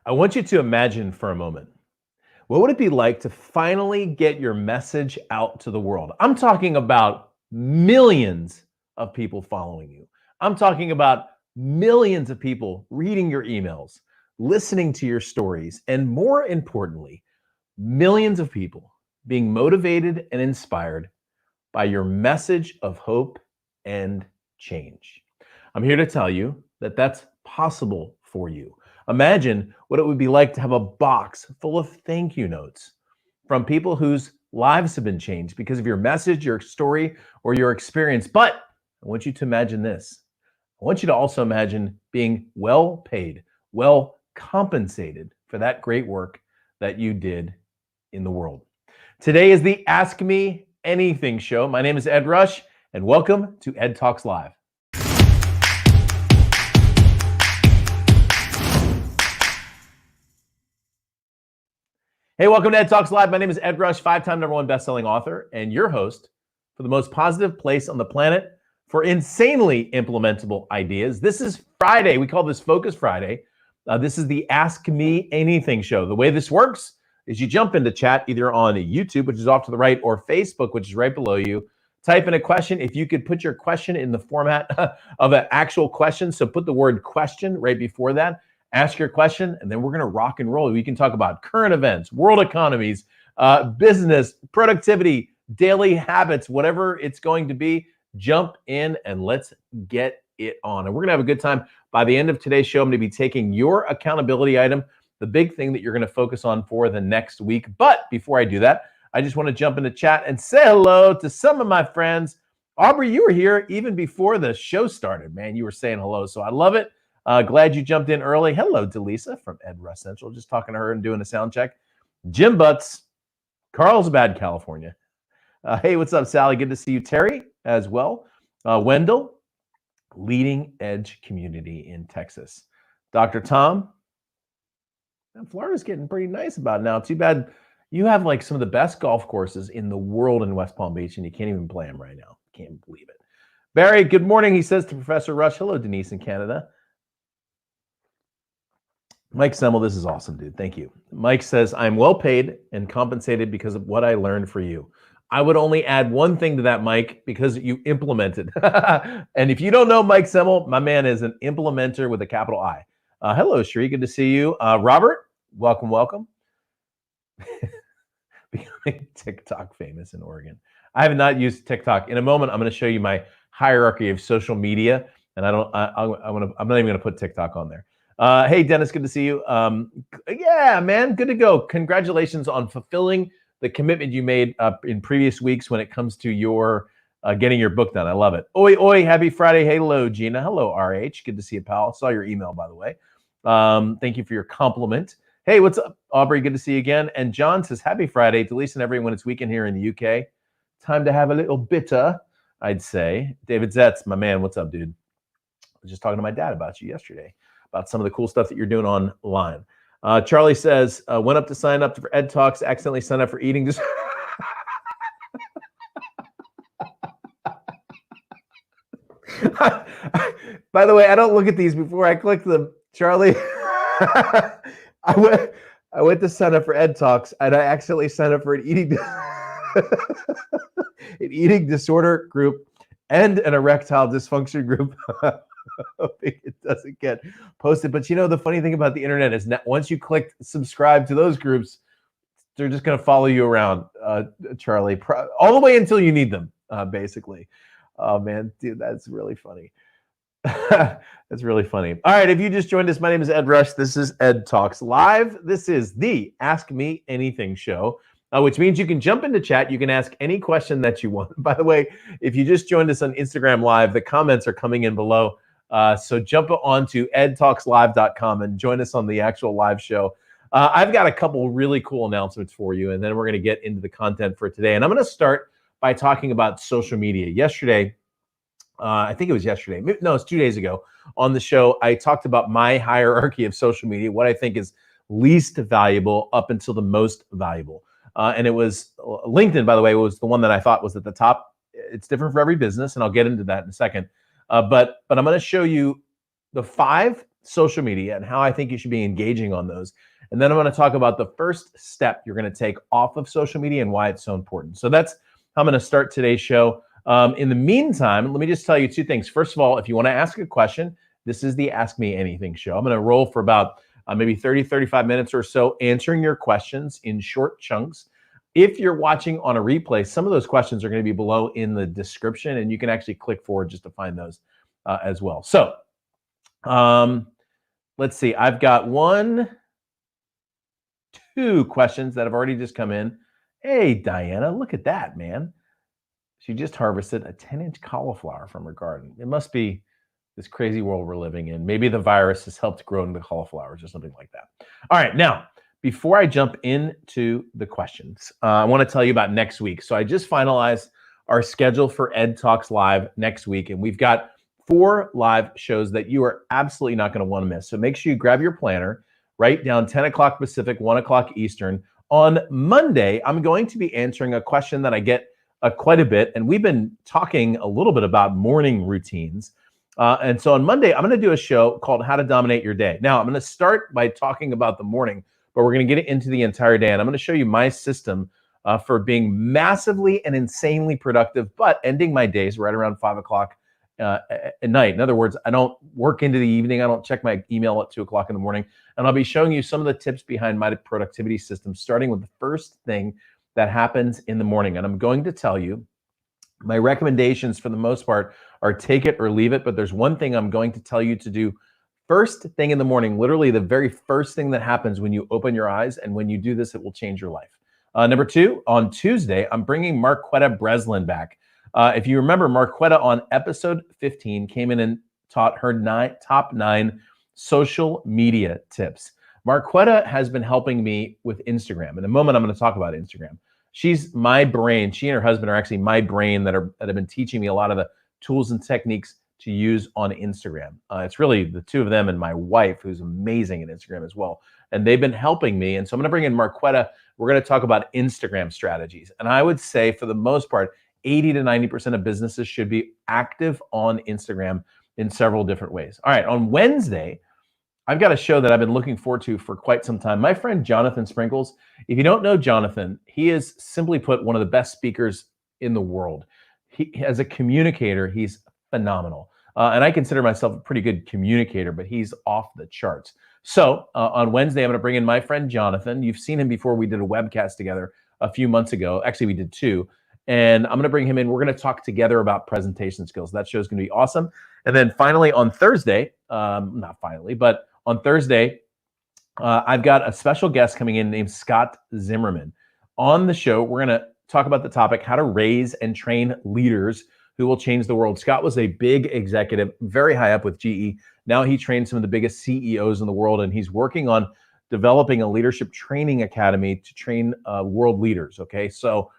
I want you to imagine for a moment, what would it be like to finally get your message out to the world? I'm talking about millions of people following you. I'm talking about millions of people reading your emails, listening to your stories, and more importantly, millions of people being motivated and inspired by your message of hope and change. I'm here to tell you that that's possible for you. Imagine what it would be like to have a box full of thank you notes from people whose lives have been changed because of your message, your story, or your experience. But I want you to imagine this. I want you to also imagine being well paid, well compensated for that great work that you did in the world. Today is the Ask Me Anything show. My name is Ed Rush, and welcome to EdTalks Live. Hey, welcome to EdTalks Live. My name is Ed Rush, 5-time #1 best-selling author, and your host for the most positive place on the planet for insanely implementable ideas. This is Friday. We call this Focus Friday. This is the Ask Me Anything show. The way this works is you jump into chat either on YouTube, which is off to the right, or Facebook, which is right below you. Type in a question. If you could put your question in the format of an actual question, so put the word question right before that. Ask your question, and then we're going to rock and roll. We can talk about current events, world economies, business, productivity, daily habits, whatever it's going to be. Jump in and let's get it on. And we're going to have a good time. By the end of today's show, I'm going to be taking your accountability item, the big thing that you're going to focus on for the next week. But before I do that, I just want to jump into chat and say hello to some of my friends. Aubrey, you were here even before the show started, man. You were saying hello, so I love it. Glad you jumped in early. Hello, Delisa from Ed Rush Central. Just talking to her and doing a sound check. Jim Butts, Carlsbad, California. Hey, what's up, Sally? Good to see you. Terry as well. Wendell, leading edge community in Texas. Dr. Tom, Florida's getting pretty nice about it now. Too bad you have like some of the best golf courses in the world in West Palm Beach, and you can't even play them right now. Can't believe it. Barry, good morning, he says to Professor Rush. Hello, Denise in Canada. Mike Semmel, this is awesome, dude. Thank you. Mike says, I'm well paid and compensated because of what I learned for you. I would only add one thing to that, Mike, because you implemented. And if you don't know Mike Semmel, my man is an implementer with a capital I. Hello, Shree. Good to see you. Robert, welcome, welcome. Becoming TikTok famous in Oregon. I have not used TikTok. In a moment, I'm going to show you my hierarchy of social media, and I'm not even going to put TikTok on there. Hey, Dennis, good to see you. Yeah, man, good to go. Congratulations on fulfilling the commitment you made in previous weeks when it comes to your getting your book done. I love it. Oi, oi, happy Friday. Hello, Gina. Hello, RH. Good to see you, pal. Saw your email, by the way. Thank you for your compliment. Hey, what's up, Aubrey? Good to see you again. And John says, happy Friday to Lisa and everyone. It's weekend here in the UK. Time to have a little bitter, I'd say. David Zetz, my man, what's up, dude? I was just talking to my dad about you yesterday, about some of the cool stuff that you're doing online. Charlie says, went up to sign up for EdTalks, accidentally signed up for eating disorder. By the way, I don't look at these before I click them. Charlie, I went to sign up for EdTalks, and I accidentally signed up for an eating disorder group and an erectile dysfunction group. Hoping it doesn't get posted. But you know, the funny thing about the internet is that once you click subscribe to those groups, they're just going to follow you around, Charlie, all the way until you need them, basically. Oh, man, dude, that's really funny. That's really funny. All right, if you just joined us, my name is Ed Rush. This is Ed Talks Live. This is the Ask Me Anything show, which means you can jump into chat. You can ask any question that you want. By the way, if you just joined us on Instagram Live, the comments are coming in below. So jump on to edtalkslive.com and join us on the actual live show. I've got a couple really cool announcements for you, and then we're going to get into the content for today. And I'm going to start by talking about social media. Yesterday, I think it was yesterday. No, it's 2 days ago on the show. I talked about my hierarchy of social media, what I think is least valuable up until the most valuable. And it was LinkedIn, by the way, was the one that I thought was at the top. It's different for every business, and I'll get into that in a second. But I'm going to show you the 5 social media and how I think you should be engaging on those. And then I'm going to talk about the first step you're going to take off of social media and why it's so important. So that's how I'm going to start today's show. In the meantime, let me just tell you two things. First of all, if you want to ask a question, this is the Ask Me Anything show. I'm going to roll for about maybe 30, 35 minutes or so, answering your questions in short chunks. If you're watching on a replay, some of those questions are going to be below in the description, and you can actually click forward just to find those as well. So let's see. I've got 2 questions that have already just come in. Hey, Diana, look at that, man. She just harvested a 10-inch cauliflower from her garden. It must be this crazy world we're living in. Maybe the virus has helped grow the cauliflowers or something like that. All right, now, before I jump into the questions, I want to tell you about next week. So I just finalized our schedule for EdTalks Live next week, and we've got 4 live shows that you are absolutely not going to want to miss. So make sure you grab your planner, write down 10 o'clock Pacific, 1 o'clock Eastern. On Monday, I'm going to be answering a question that I get quite a bit, and we've been talking a little bit about morning routines. And so on Monday, I'm going to do a show called How to Dominate Your Day. Now, I'm going to start by talking about the morning, but we're going to get it into the entire day. And I'm going to show you my system for being massively and insanely productive, but ending my days right around 5 o'clock at night. In other words, I don't work into the evening. I don't check my email at 2 o'clock in the morning. And I'll be showing you some of the tips behind my productivity system, starting with the first thing that happens in the morning. And I'm going to tell you, my recommendations for the most part are take it or leave it, but there's one thing I'm going to tell you to do first thing in the morning, literally the very first thing that happens when you open your eyes, and when you do this, it will change your life. Number 2, on Tuesday, I'm bringing Marquetta Breslin back. If you remember, Marquetta on episode 15 came in and taught her top 9 social media tips. Marquetta has been helping me with Instagram. In a moment, I'm going to talk about Instagram. She's my brain. She and her husband are actually my brain that have been teaching me a lot of the tools and techniques to use on Instagram. It's really the 2 of them and my wife, who's amazing at Instagram as well. And they've been helping me. And so I'm going to bring in Marquetta. We're going to talk about Instagram strategies. And I would say for the most part, 80 to 90% of businesses should be active on Instagram in several different ways. All right, on Wednesday, I've got a show that I've been looking forward to for quite some time. My friend Jonathan Sprinkles. If you don't know Jonathan, he is, simply put, one of the best speakers in the world. He, as a communicator, he's phenomenal. And I consider myself a pretty good communicator, but he's off the charts. So on Wednesday, I'm going to bring in my friend Jonathan. You've seen him before. We did a webcast together a few months ago. Actually, we did 2. And I'm going to bring him in. We're going to talk together about presentation skills. That show is going to be awesome. And then finally on Thursday, not finally, but on Thursday, I've got a special guest coming in named Scott Zimmerman. On the show, we're going to talk about the topic, how to raise and train leaders who will change the world. Scott was a big executive, very high up with GE. Now he trains some of the biggest CEOs in the world, and he's working on developing a leadership training academy to train world leaders, okay? So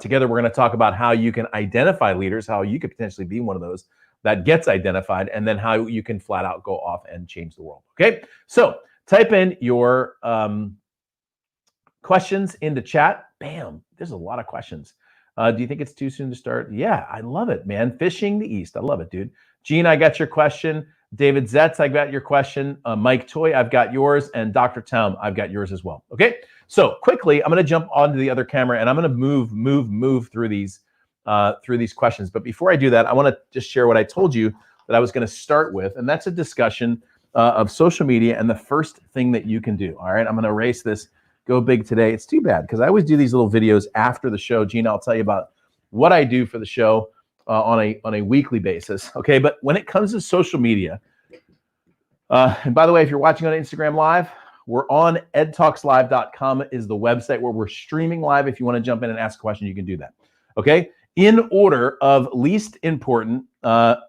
together we're going to talk about how you can identify leaders, how you could potentially be one of those that gets identified, and then how you can flat out go off and change the world, okay? So type in your questions into chat. Bam, there's a lot of questions. Do you think it's too soon to start? Yeah, I love it, man. Fishing the East. I love it, dude. Gene, I got your question. David Zetz, I got your question. Mike Toy, I've got yours. And Dr. Taum, I've got yours as well. Okay, so quickly, I'm going to jump onto the other camera, and I'm going to move through these questions. But before I do that, I want to just share what I told you that I was going to start with, and that's a discussion of social media and the first thing that you can do. All right, I'm going to erase this. Go big today. It's too bad because I always do these little videos after the show. Gina, I'll tell you about what I do for the show on a weekly basis. Okay, but when it comes to social media, and by the way, if you're watching on Instagram Live, we're on edtalkslive.com is the website where we're streaming live. If you want to jump in and ask a question, you can do that. Okay, in order of least important,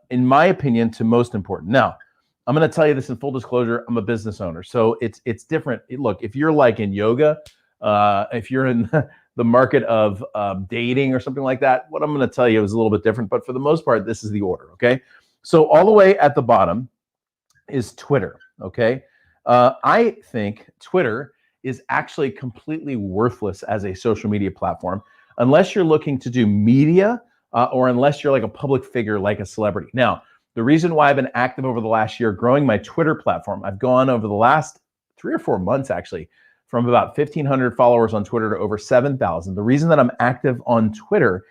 in my opinion, to most important. Now, I'm going to tell you this in full disclosure. I'm a business owner, so it's different. Look, if you're like in yoga, if you're in the market of dating or something like that, what I'm going to tell you is a little bit different. But for the most part, this is the order. Okay, so all the way at the bottom is Twitter. Okay, I think Twitter is actually completely worthless as a social media platform unless you're looking to do media or unless you're like a public figure, like a celebrity. Now, The reason why I've been active over the last year, growing my Twitter platform, I've gone over the last 3 or 4 months actually, from about 1,500 followers on Twitter to over 7,000. The reason that I'm active on Twitter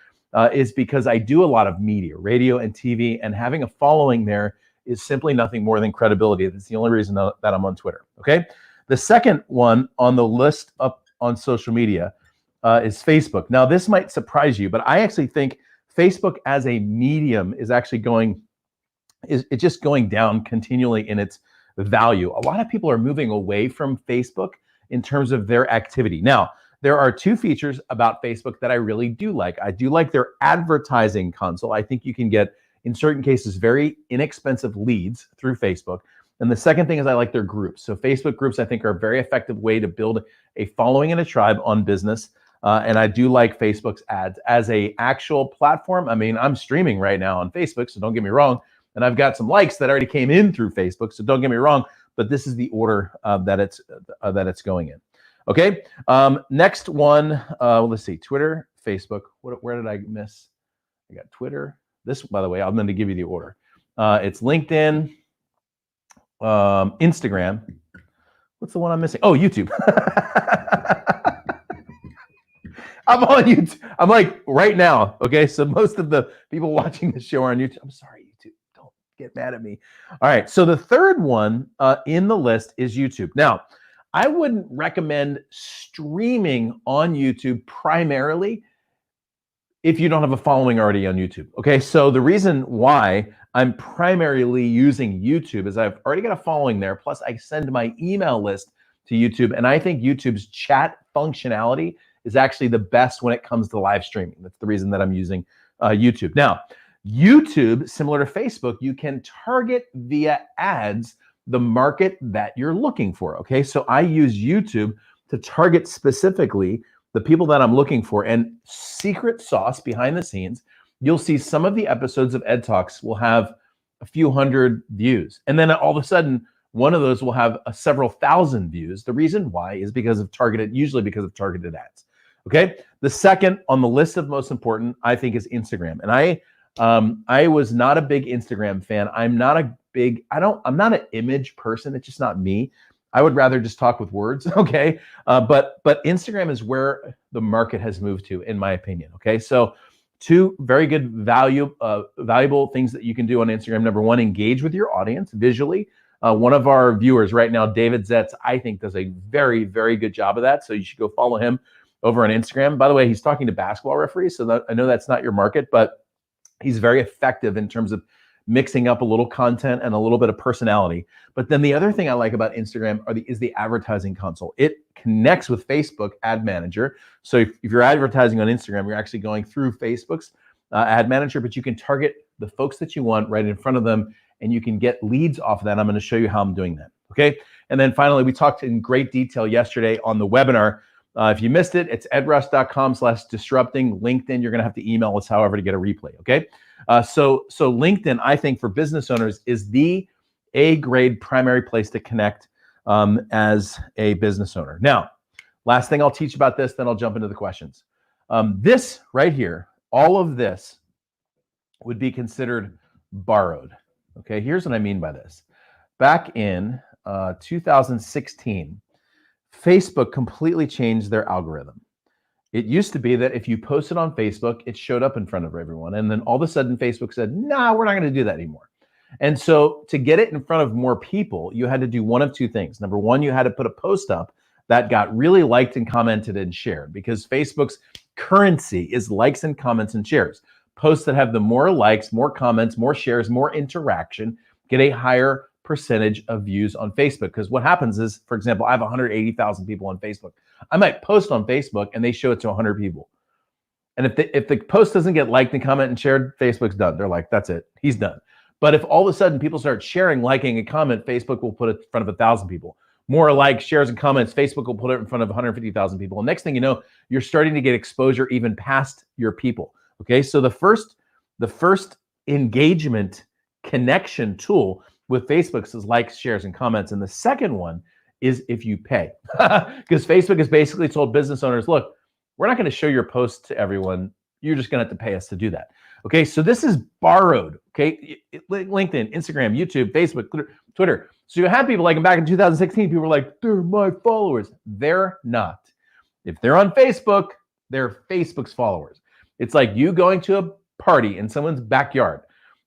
is because I do a lot of media, radio and TV, and having a following there is simply nothing more than credibility. That's the only reason that I'm on Twitter, okay? The second one on the list up on social media is Facebook. Now, this might surprise you, but I actually think Facebook as a medium is actually it's just going down continually in its value. A lot of people are moving away from Facebook in terms of their activity. Now, there are 2 features about Facebook that I really do like. I do like their advertising console. I think you can get, in certain cases, very inexpensive leads through Facebook. And the second thing is I like their groups. So Facebook groups, I think, are a very effective way to build a following and a tribe on business. And I do like Facebook's ads as a actual platform. I mean, I'm streaming right now on Facebook, so don't get me wrong. And I've got some likes that already came in through Facebook, so don't get me wrong. But this is the order that it's going in. Okay. Next one. Let's see. Twitter, Facebook. Where did I miss? I got Twitter. This, by the way, I'm going to give you the order. It's LinkedIn, Instagram. What's the one I'm missing? Oh, YouTube. I'm on YouTube. I'm like right now. Okay. So most of the people watching the show are on YouTube. I'm sorry, YouTube. Don't get mad at me. All right. So the third one in the list is YouTube. Now, I wouldn't recommend streaming on YouTube primarily if you don't have a following already on YouTube. Okay. So the reason why I'm primarily using YouTube is I've already got a following there. Plus, I send my email list to YouTube. And I think YouTube's chat functionality is actually the best when it comes to live streaming. That's the reason that I'm using YouTube. Now, YouTube, similar to Facebook, you can target via ads the market that you're looking for, okay? So I use YouTube to target specifically the people that I'm looking for, and secret sauce behind the scenes, you'll see some of the episodes of EdTalks will have a few hundred views. And then all of a sudden, one of those will have several thousand views. The reason why is usually because of targeted ads. Okay. The second on the list of most important, I think, is Instagram. And I was not a big Instagram fan. I'm not an image person. It's just not me. I would rather just talk with words. Okay. But Instagram is where the market has moved to, in my opinion. Okay. So 2 very good valuable things that you can do on Instagram. Number 1, engage with your audience visually. One of our viewers right now, David Zetz, I think does a very, very good job of that. So you should go follow him over on Instagram. By the way, he's talking to basketball referees, so I know that's not your market, but he's very effective in terms of mixing up a little content and a little bit of personality. But then the other thing I like about Instagram is the advertising console. It connects with Facebook Ad Manager. So if you're advertising on Instagram, you're actually going through Facebook's Ad Manager, but you can target the folks that you want right in front of them, and you can get leads off of that. I'm going to show you how I'm doing that. Okay. And then finally, we talked in great detail yesterday on the webinar. If you missed it, it's edrush.com/disrupting. LinkedIn, you're going to have to email us however to get a replay. Okay. So LinkedIn, I think, for business owners is the A-grade primary place to connect as a business owner. Now, last thing I'll teach about this, then I'll jump into the questions. This right here, all of this would be considered borrowed. Okay, here's what I mean by this. Back in 2016, Facebook completely changed their algorithm. It used to be that if you posted on Facebook, it showed up in front of everyone. And then all of a sudden, Facebook said, nah, we're not going to do that anymore. And so to get it in front of more people, you had to do one of 2 things. Number 1, you had to put a post up that got really liked and commented and shared, because Facebook's currency is likes and comments and shares. Posts that have the more likes, more comments, more shares, more interaction get a higher percentage of views on Facebook. Because what happens is, for example, I have 180,000 people on Facebook. I might post on Facebook and they show it to 100 people. And if the post doesn't get liked and comment and shared, Facebook's done. They're like, that's it, he's done. But if all of a sudden people start sharing, liking, and comment, Facebook will put it in front of 1,000 people. More likes, shares, and comments, Facebook will put it in front of 150,000 people. And next thing you know, you're starting to get exposure even past your people. Okay, so the first engagement connection tool with Facebook is likes, shares, and comments. And the second one is if you pay. Because Facebook has basically told business owners, look, we're not going to show your post to everyone. You're just going to have to pay us to do that. Okay, so this is borrowed. Okay, LinkedIn, Instagram, YouTube, Facebook, Twitter. So you have people like back in 2016, people were like, they're my followers. They're not. If they're on Facebook, they're Facebook's followers. It's like you going to a party in someone's backyard.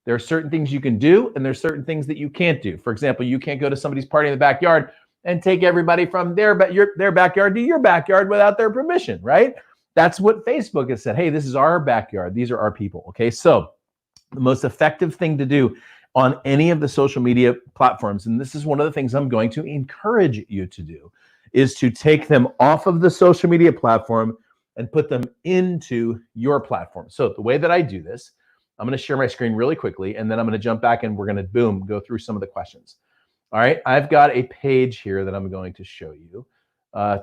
There are certain things you can do, and there's certain things that you can't do. For example, you can't go to somebody's party in the backyard and take everybody from their backyard to your backyard without their permission, right? That's what Facebook has said. Hey, this is our backyard. These are our people. Okay, so the most effective thing to do on any of the social media platforms, and this is one of the things I'm going to encourage you to do, is to take them off of the social media platform and put them into your platform. So the way that I do this, I'm going to share my screen really quickly, and then I'm going to jump back and we're going to, go through some of the questions. All right, I've got a page here that I'm going to show you.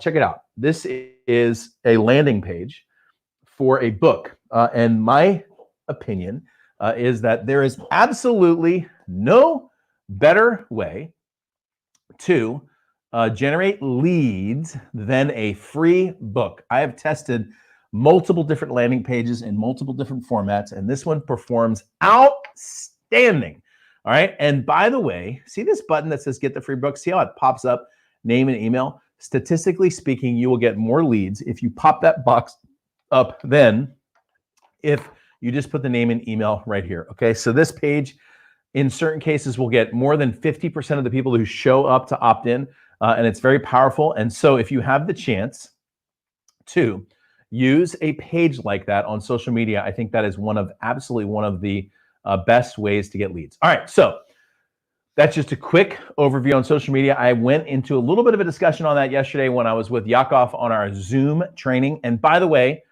Check it out. This is a landing page for a book. And my opinion is that there is absolutely no better way to generate leads than a free book. I have tested multiple different landing pages in multiple different formats, and this one performs outstanding. All right. And by the way, see this button that says get the free book? See how it pops up, name and email? Statistically speaking, you will get more leads if you pop that box up than if you just put the name and email right here. Okay. So this page, in certain cases, will get more than 50% of the people who show up to opt in. And it's very powerful. And so if you have the chance to use a page like that on social media, I think that is absolutely one of the best ways to get leads. All right, so that's just a quick overview on social media. I went into a little bit of a discussion on that yesterday when I was with Yakov on our Zoom training. And by the way,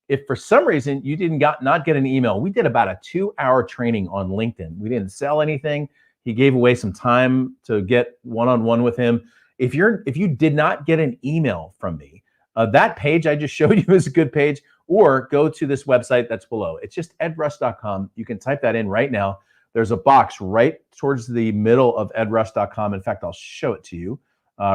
if for some reason you not get an email, we did about a 2-hour training on LinkedIn. We didn't sell anything. He gave away some time to get one-on-one with him. If you did not get an email from me, that page I just showed you is a good page, or go to this website that's below. It's just edrush.com. You can type that in right now. There's a box right towards the middle of edrush.com. In fact, I'll show it to you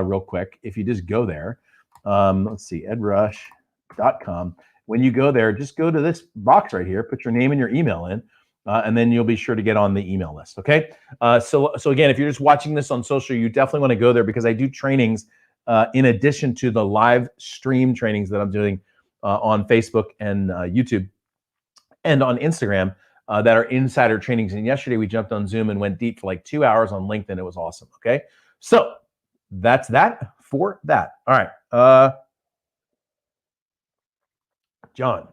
real quick. If you just go there, let's see, edrush.com. When you go there, just go to this box right here, put your name and your email in, and then you'll be sure to get on the email list, okay? So again, if you're just watching this on social, you definitely want to go there because I do trainings in addition to the live stream trainings that I'm doing on Facebook and YouTube and on Instagram that are insider trainings. And yesterday we jumped on Zoom and went deep for like 2 hours on LinkedIn. It was awesome, okay? So that's that for that. All right. John,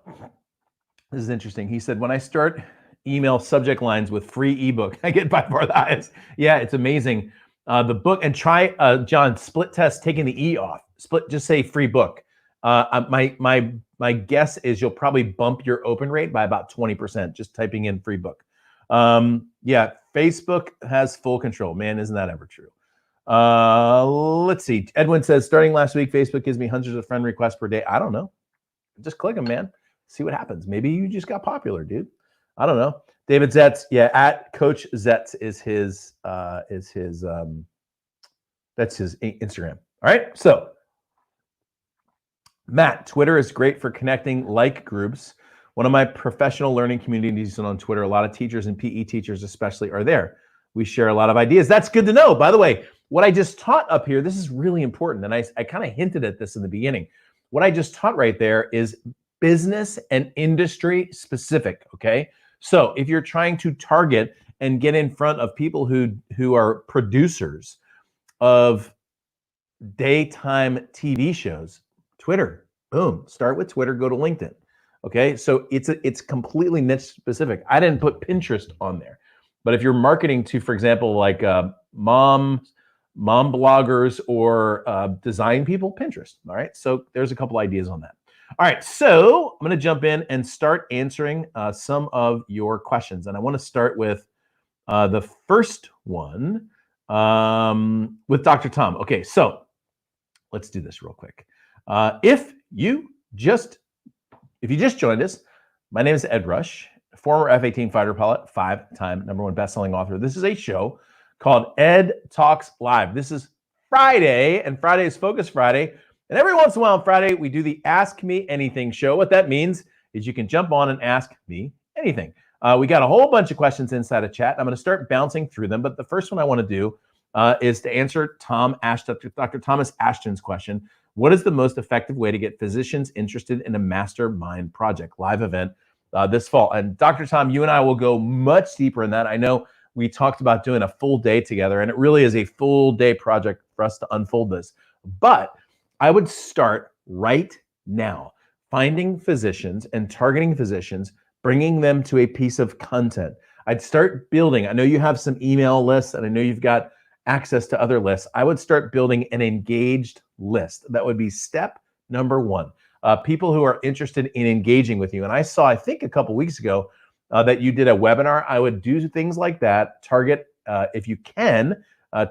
this is interesting. He said, when I start email subject lines with free ebook, I get by far the highest. Yeah, it's amazing. The book, and try, John, split test taking the E off. Just say free book. My guess is you'll probably bump your open rate by about 20% just typing in free book. Yeah, Facebook has full control. Man, isn't that ever true? Let's see. Edwin says, starting last week, Facebook gives me hundreds of friend requests per day. I don't know. Just click them, man. See what happens. Maybe you just got popular, dude. I don't know. David Zetz, yeah, at Coach Zetz is his that's his Instagram. All right. So Matt, Twitter is great for connecting like groups. One of my professional learning communities on Twitter, a lot of teachers and PE teachers especially are there. We share a lot of ideas. That's good to know. By the way, what I just taught up here, this is really important. And I kind of hinted at this in the beginning. What I just taught right there is business and industry specific, okay? So if you're trying to target and get in front of people who are producers of daytime TV shows, Twitter, boom, start with Twitter, go to LinkedIn, okay? So it's completely niche specific. I didn't put Pinterest on there, but if you're marketing to, for example, like mom bloggers or design people, Pinterest, all right? So there's a couple ideas on that. All right, so I'm gonna jump in and start answering some of your questions. And I wanna start with the first one with Dr. Tom. Okay, so let's do this real quick. If you just joined us, my name is Ed Rush, former F-18 fighter pilot, 5-time #1 best-selling author. This is a show called Ed Talks Live. This is Friday, and Friday is Focus Friday. And every once in a while on Friday, we do the Ask Me Anything show. What that means is you can jump on and ask me anything. We got a whole bunch of questions inside of chat. I'm going to start bouncing through them, but the first one I want to do is to answer Dr. Thomas Ashton's question. What is the most effective way to get physicians interested in a mastermind project live event this fall? And Dr. Tom, you and I will go much deeper in that. I know we talked about doing a full day together, and it really is a full day project for us to unfold this. But I would start right now, finding physicians and targeting physicians, bringing them to a piece of content. I'd start building. I know you have some email lists, and I know you've got access to other lists. I would start building an engaged list. That would be step number one. People who are interested in engaging with you. And I saw, I think a couple weeks ago, that you did a webinar. I would do things like that. Target, if you can,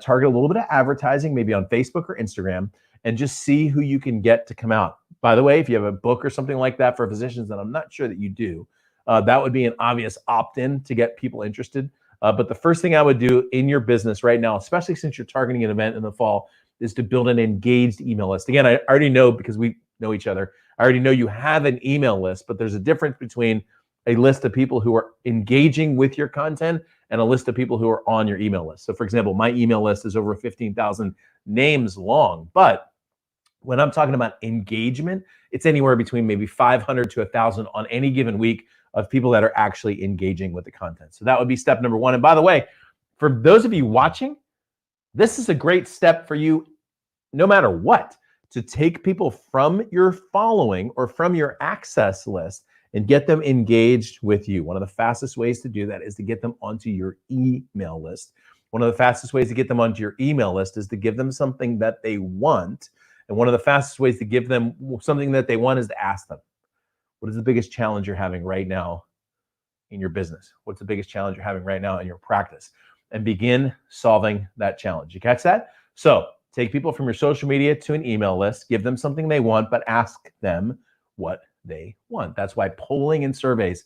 target a little bit of advertising, maybe on Facebook or Instagram, and just see who you can get to come out. By the way, if you have a book or something like that for physicians, and I'm not sure that you do, that would be an obvious opt-in to get people interested. But the first thing I would do in your business right now, especially since you're targeting an event in the fall, is to build an engaged email list. Again, I already know, because we know each other, I already know you have an email list, but there's a difference between a list of people who are engaging with your content and a list of people who are on your email list. So for example, my email list is over 15,000 names long, but when I'm talking about engagement, it's anywhere between maybe 500 to 1,000 on any given week of people that are actually engaging with the content. So that would be step number one. And by the way, for those of you watching, this is a great step for you, no matter what, to take people from your following or from your access list and get them engaged with you. One of the fastest ways to do that is to get them onto your email list. One of the fastest ways to get them onto your email list is to give them something that they want. And one of the fastest ways to give them something that they want is to ask them, what is the biggest challenge you're having right now in your business? What's the biggest challenge you're having right now in your practice? And begin solving that challenge. You catch that? So take people from your social media to an email list, give them something they want, but ask them what they want. That's why polling and surveys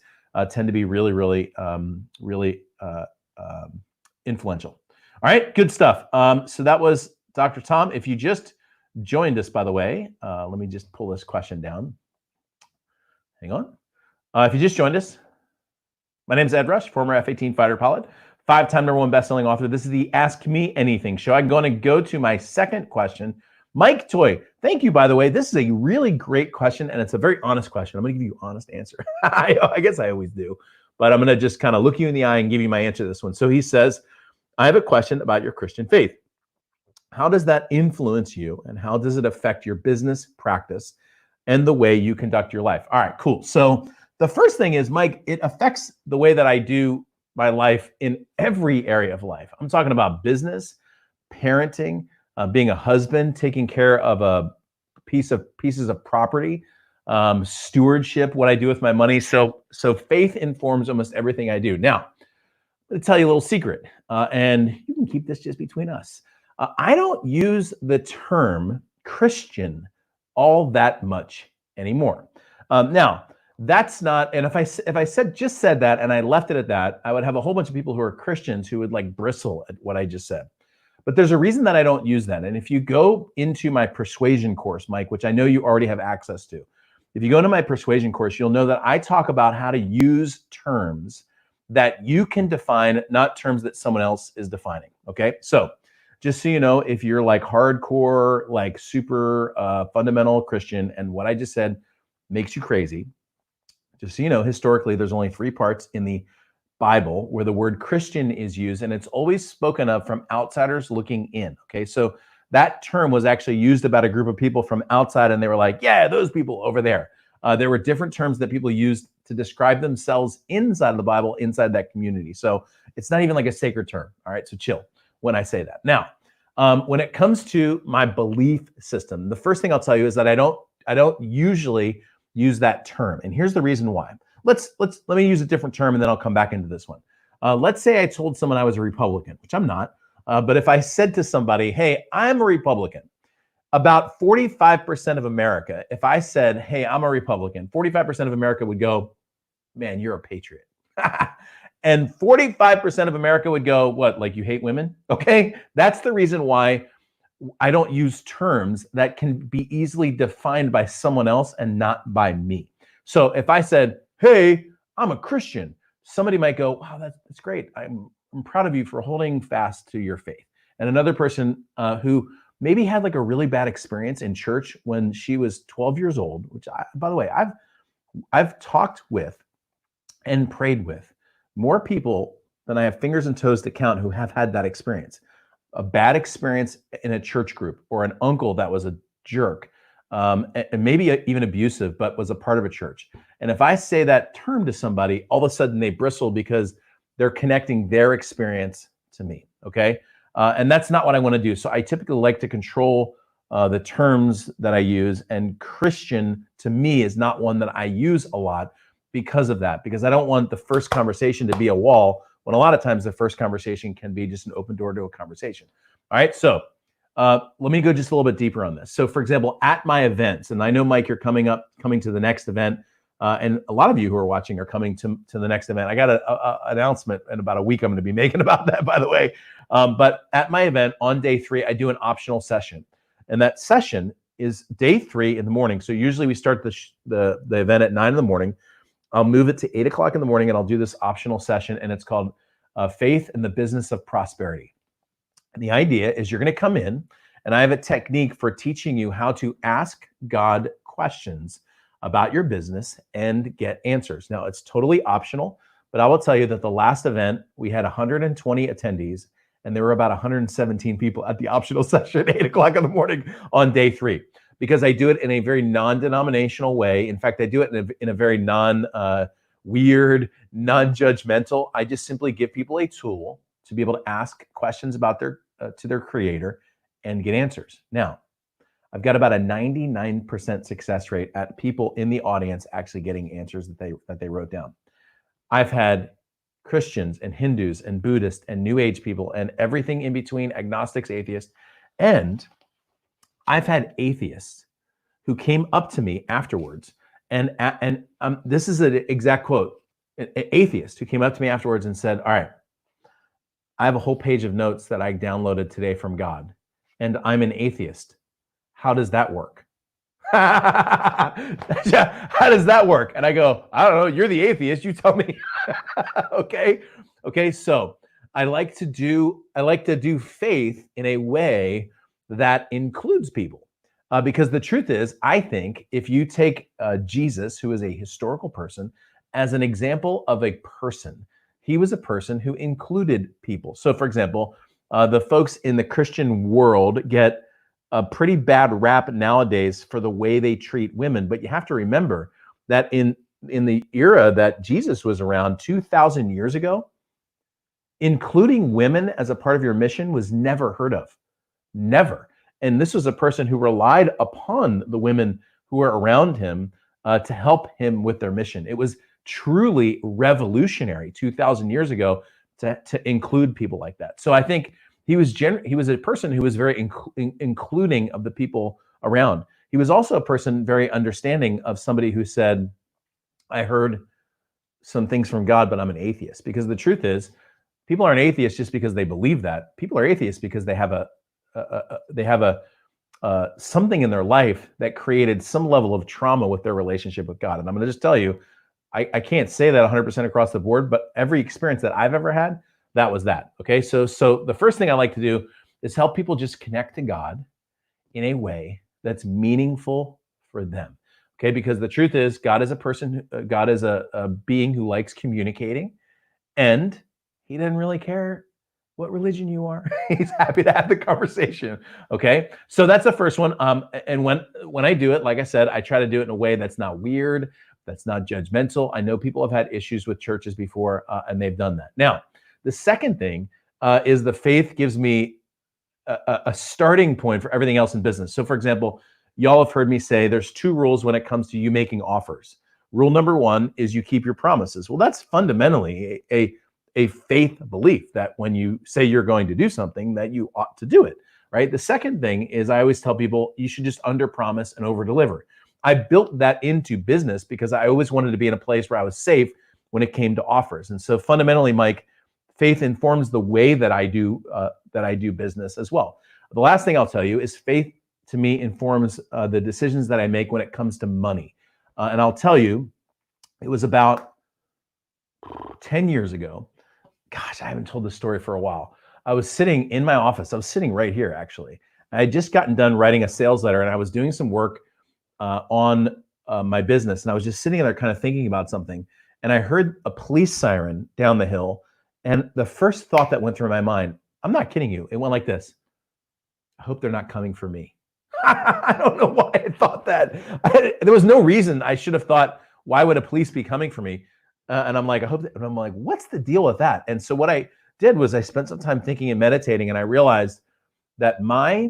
tend to be really, really, influential. All right, good stuff. So that was Dr. Tom. If you just joined us, by the way, let me just pull this question down. Hang on. If you just joined us, my name is Ed Rush, former F-18 fighter pilot, 5-time #1 best-selling author. This is the Ask Me Anything show. I'm going to go to my second question. Mike Toy, thank you, by the way. This is a really great question, and it's a very honest question. I'm going to give you an honest answer. I guess I always do, but I'm going to just kind of look you in the eye and give you my answer to this one. So he says, I have a question about your Christian faith. How does that influence you, and how does it affect your business practice and the way you conduct your life? All right, cool. So the first thing is, Mike, it affects the way that I do my life in every area of life. I'm talking about business, parenting, being a husband, taking care of a pieces of property, stewardship, what I do with my money. So faith informs almost everything I do. Now, I'm going to tell you a little secret, and you can keep this just between us. I don't use the term Christian all that much anymore. Now, that's not, and if I said that and I left it at that, I would have a whole bunch of people who are Christians who would like bristle at what I just said. But there's a reason that I don't use that. And if you go into my persuasion course, Mike, which I know you already have access to, if you go into my persuasion course, you'll know that I talk about how to use terms that you can define, not terms that someone else is defining. Okay. So just so you know, if you're like hardcore, like super fundamental Christian, and what I just said makes you crazy, just so you know, historically, there's only 3 parts in the Bible where the word Christian is used, and it's always spoken of from outsiders looking in. Okay, so that term was actually used about a group of people from outside, and they were like, yeah, those people over there. There were different terms that people used to describe themselves inside of the Bible, inside that community. So it's not even like a sacred term. All right, so chill when I say that. Now, when it comes to my belief system, the first thing I'll tell you is that I don't usually use that term, and here's the reason why. Let me use a different term, and then I'll come back into this one. Let's say I told someone I was a Republican, which I'm not. But if I said to somebody, hey, I'm a Republican, about 45% of America, if I said, hey, I'm a Republican, 45% of America would go, man, you're a patriot. And 45% of America would go, what, like you hate women? Okay, that's the reason why I don't use terms that can be easily defined by someone else and not by me. So if I said, hey, I'm a Christian, somebody might go, wow, that's great. I'm proud of you for holding fast to your faith. And another person who maybe had like a really bad experience in church when she was 12 years old, which by the way, I've talked with and prayed with more people than I have fingers and toes to count who have had that experience. A bad experience in a church group, or an uncle that was a jerk, and maybe even abusive, but was a part of a church. And if I say that term to somebody, all of a sudden they bristle because they're connecting their experience to me, okay? And that's not what I want to do. So I typically like to control the terms that I use, and Christian to me is not one that I use a lot because of that, because I don't want the first conversation to be a wall, when a lot of times the first conversation can be just an open door to a conversation. All right, so let me go just a little bit deeper on this. So for example, at my events, and I know, Mike, you're coming to the next event, and a lot of you who are watching are coming to the next event. I got an announcement in about a week I'm going to be making about that, by the way. But at my event on day 3, I do an optional session. And that session is day 3 in the morning. So usually we start the event at 9 in the morning. I'll move it to 8 o'clock in the morning, and I'll do this optional session, and it's called Faith in the Business of Prosperity. And the idea is you're going to come in, and I have a technique for teaching you how to ask God questions about your business and get answers. Now, it's totally optional, but I will tell you that the last event, we had 120 attendees, and there were about 117 people at the optional session at 8 o'clock in the morning on day 3. Because I do it in a very non-denominational way. In fact, I do it in a very weird, non-judgmental. I just simply give people a tool to be able to ask questions about to their creator and get answers. Now, I've got about a 99% success rate at people in the audience actually getting answers that they wrote down. I've had Christians and Hindus and Buddhists and New Age people and everything in between, agnostics, atheists, and I've had atheists who came up to me afterwards, and this is an exact quote, an atheist who came up to me afterwards and said, all right, I have a whole page of notes that I downloaded today from God, and I'm an atheist. How does that work? How does that work? And I go, I don't know, you're the atheist, you tell me. Okay, so I like to do faith in a way that includes people. Because the truth is, I think if you take Jesus, who is a historical person, as an example of a person, he was a person who included people. So for example, the folks in the Christian world get a pretty bad rap nowadays for the way they treat women. But you have to remember that in the era that Jesus was around 2,000 years ago, including women as a part of your mission was never heard of. Never. And this was a person who relied upon the women who were around him to help him with their mission. It was truly revolutionary 2,000 years ago to include people like that. So I think he was a person who was very including of the people around. He was also a person very understanding of somebody who said, I heard some things from God, but I'm an atheist. Because the truth is, people aren't atheists just because they believe that. People are atheists because they have something in their life that created some level of trauma with their relationship with God. And I'm going to just tell you, I can't say that 100% across the board, but every experience that I've ever had, that was that. Okay, so the first thing I like to do is help people just connect to God in a way that's meaningful for them. Okay, because the truth is, God is a person, God is a being who likes communicating, and he doesn't really care what religion you are. He's happy to have the conversation. Okay, so that's the first one. And when I do it, like I said, I try to do it in a way that's not weird, that's not judgmental. I know people have had issues with churches before, and they've done that. Now, the second thing is the faith gives me a starting point for everything else in business. So, for example, y'all have heard me say there's 2 rules when it comes to you making offers. Rule number 1 is you keep your promises. Well, that's fundamentally a faith belief that when you say you're going to do something, that you ought to do it, right? The second thing is I always tell people you should just under promise and over deliver. I built that into business because I always wanted to be in a place where I was safe when it came to offers. And so fundamentally, Mike, faith informs the way that I do business as well. The last thing I'll tell you is faith to me informs the decisions that I make when it comes to money. And I'll tell you, it was about 10 years ago. Gosh, I haven't told this story for a while. I was sitting in my office. I was sitting right here, actually. I had just gotten done writing a sales letter, and I was doing some work on my business. And I was just sitting there kind of thinking about something. And I heard a police siren down the hill. And the first thought that went through my mind, I'm not kidding you, it went like this. I hope they're not coming for me. I don't know why I thought that. There was no reason I should have thought, why would a police be coming for me? And I'm like, I hope that, and I'm like, what's the deal with that? And so what I did was I spent some time thinking and meditating, and I realized that my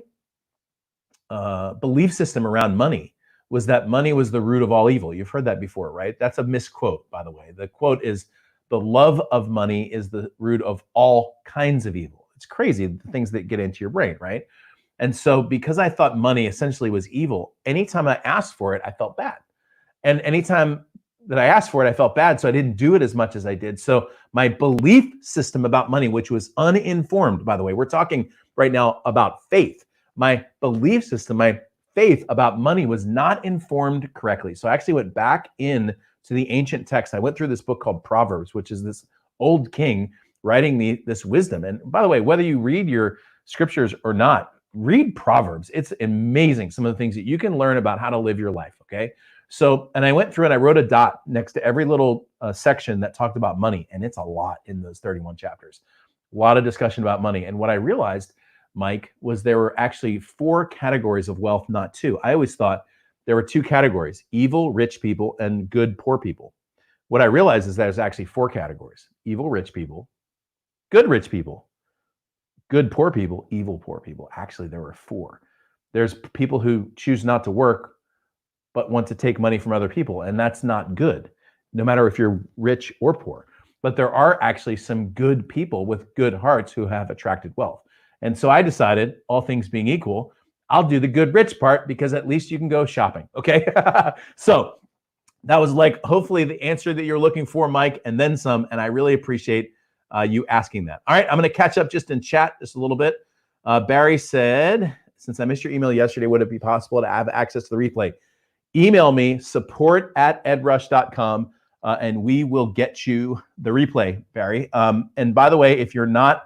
belief system around money was that money was the root of all evil. You've heard that before, right? That's a misquote, by the way. The quote is, the love of money is the root of all kinds of evil. It's crazy, the things that get into your brain, right? And so because I thought money essentially was evil, anytime I asked for it, I felt bad. And anytime that I asked for it, I felt bad. So I didn't do it as much as I did. So my belief system about money, which was uninformed, by the way, we're talking right now about faith. My belief system, my faith about money was not informed correctly. So I actually went back in to the ancient text. I went through this book called Proverbs, which is this old king writing this wisdom. And by the way, whether you read your scriptures or not, read Proverbs. It's amazing, some of the things that you can learn about how to live your life, okay? So, and I went through and I wrote a dot next to every little section that talked about money, and it's a lot in those 31 chapters. A lot of discussion about money. And what I realized, Mike, was there were actually 4 categories of wealth, not 2. I always thought there were 2 categories: evil rich people and good poor people. What I realized is there's actually 4 categories: evil rich people, good rich people, good poor people, evil poor people. Actually, there were 4. There's people who choose not to work, but want to take money from other people. And that's not good, no matter if you're rich or poor. But there are actually some good people with good hearts who have attracted wealth. And so I decided, all things being equal, I'll do the good rich part, because at least you can go shopping, okay? So that was like, hopefully the answer that you're looking for, Mike, and then some. And I really appreciate you asking that. All right, I'm gonna catch up just in chat just a little bit. Barry said, since I missed your email yesterday, would it be possible to have access to the replay? Email me, support@edrush.com, and we will get you the replay, Barry. And by the way, if you're not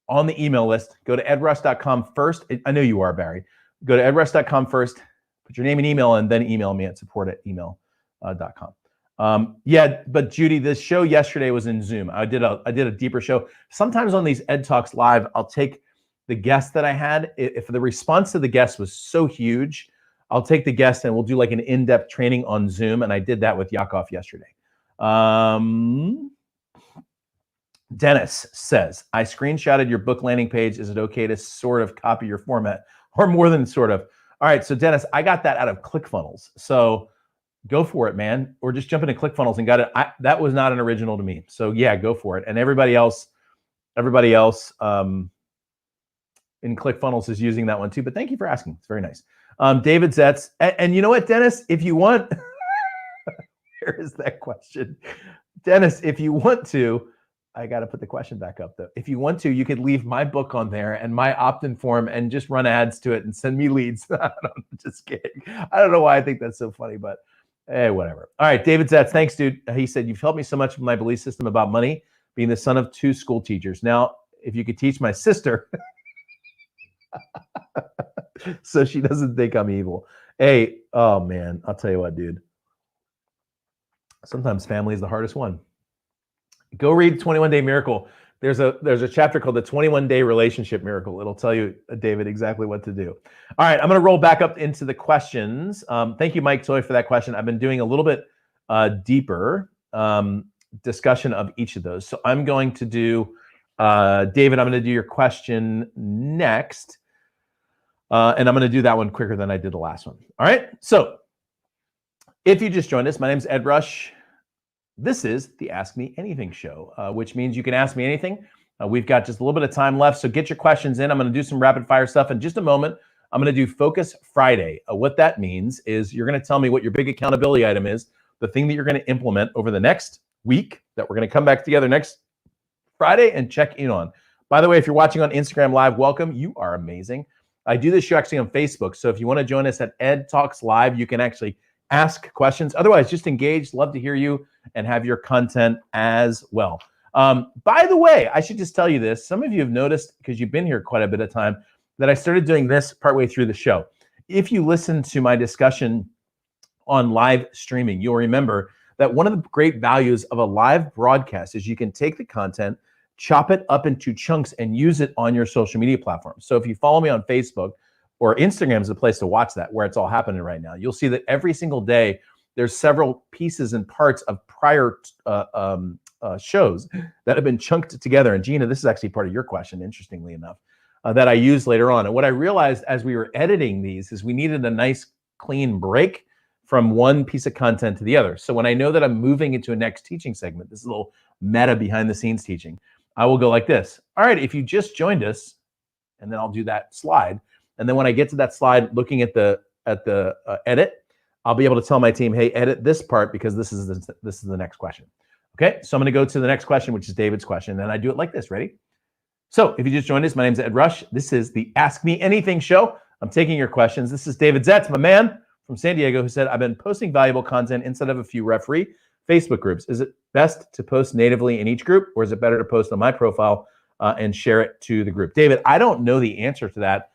on the email list, go to edrush.com first. I know you are, Barry. Go to edrush.com first, put your name and email, and then email me at support@email.com. Yeah, but Judy, this show yesterday was in Zoom. I did a deeper show. Sometimes on these EdTalks Live, I'll take the guest that I had. If the response to the guest was so huge, I'll take the guest and we'll do like an in-depth training on Zoom. And I did that with Yakov yesterday. Dennis says, I screenshotted your book landing page. Is it okay to sort of copy your format, or more than sort of? All right, so Dennis, I got that out of ClickFunnels. So go for it, man. Or just jump into ClickFunnels and got it. That was not an original to me. So yeah, go for it. And everybody else in ClickFunnels is using that one too. But thank you for asking. It's very nice. David Zetz, and you know what, Dennis, if you want, here is that question. Dennis, if you want to, I got to put the question back up though. If you want to, you could leave my book on there and my opt-in form and just run ads to it and send me leads. I'm just kidding. I don't know why I think that's so funny, but hey, whatever. All right, David Zetz, thanks, dude. He said, you've helped me so much with my belief system about money, being the son of 2 school teachers. Now, if you could teach my sister so she doesn't think I'm evil. Hey, oh man, I'll tell you what, dude. Sometimes family is the hardest one. Go read 21 Day Miracle. There's a chapter called the 21 Day Relationship Miracle. It'll tell you, David, exactly what to do. All right, I'm going to roll back up into the questions. Thank you, Mike Toy, for that question. I've been doing a little bit deeper discussion of each of those. So I'm going to do, David, I'm going to do your question next. And I'm going to do that one quicker than I did the last one. All right. So if you just joined us, my name is Ed Rush. This is the Ask Me Anything show, which means you can ask me anything. We've got just a little bit of time left, so get your questions in. I'm going to do some rapid fire stuff in just a moment. I'm going to do Focus Friday. What that means is you're going to tell me what your big accountability item is, the thing that you're going to implement over the next week that we're going to come back together next Friday and check in on. By the way, if you're watching on Instagram Live, welcome. You are amazing. I do this show actually on Facebook. So if you want to join us at EdTalks Live, you can actually ask questions. Otherwise, just engage. Love to hear you and have your content as well. By the way, I should just tell you this. Some of you have noticed, because you've been here quite a bit of time, that I started doing this partway through the show. If you listen to my discussion on live streaming, you'll remember that one of the great values of a live broadcast is you can take the content, chop it up into chunks, and use it on your social media platforms. So if you follow me on Facebook, or Instagram is the place to watch that, where it's all happening right now, you'll see that every single day there's several pieces and parts of prior shows that have been chunked together. And Gina, this is actually part of your question, interestingly enough, that I use later on. And what I realized as we were editing these is we needed a nice clean break from one piece of content to the other. So when I know that I'm moving into a next teaching segment, this is a little meta behind the scenes teaching, I will go like this. All right, if you just joined us, and then I'll do that slide. And then when I get to that slide, looking at the edit, I'll be able to tell my team, hey, edit this part because this is the next question. Okay, so I'm going to go to the next question, which is David's question, and I do it like this. Ready? So if you just joined us, my name is Ed Rush. This is the Ask Me Anything show. I'm taking your questions. This is David Zetz, my man from San Diego, who said, I've been posting valuable content inside of a few referee Facebook groups. Is it best to post natively in each group, or is it better to post on my profile and share it to the group? David, I don't know the answer to that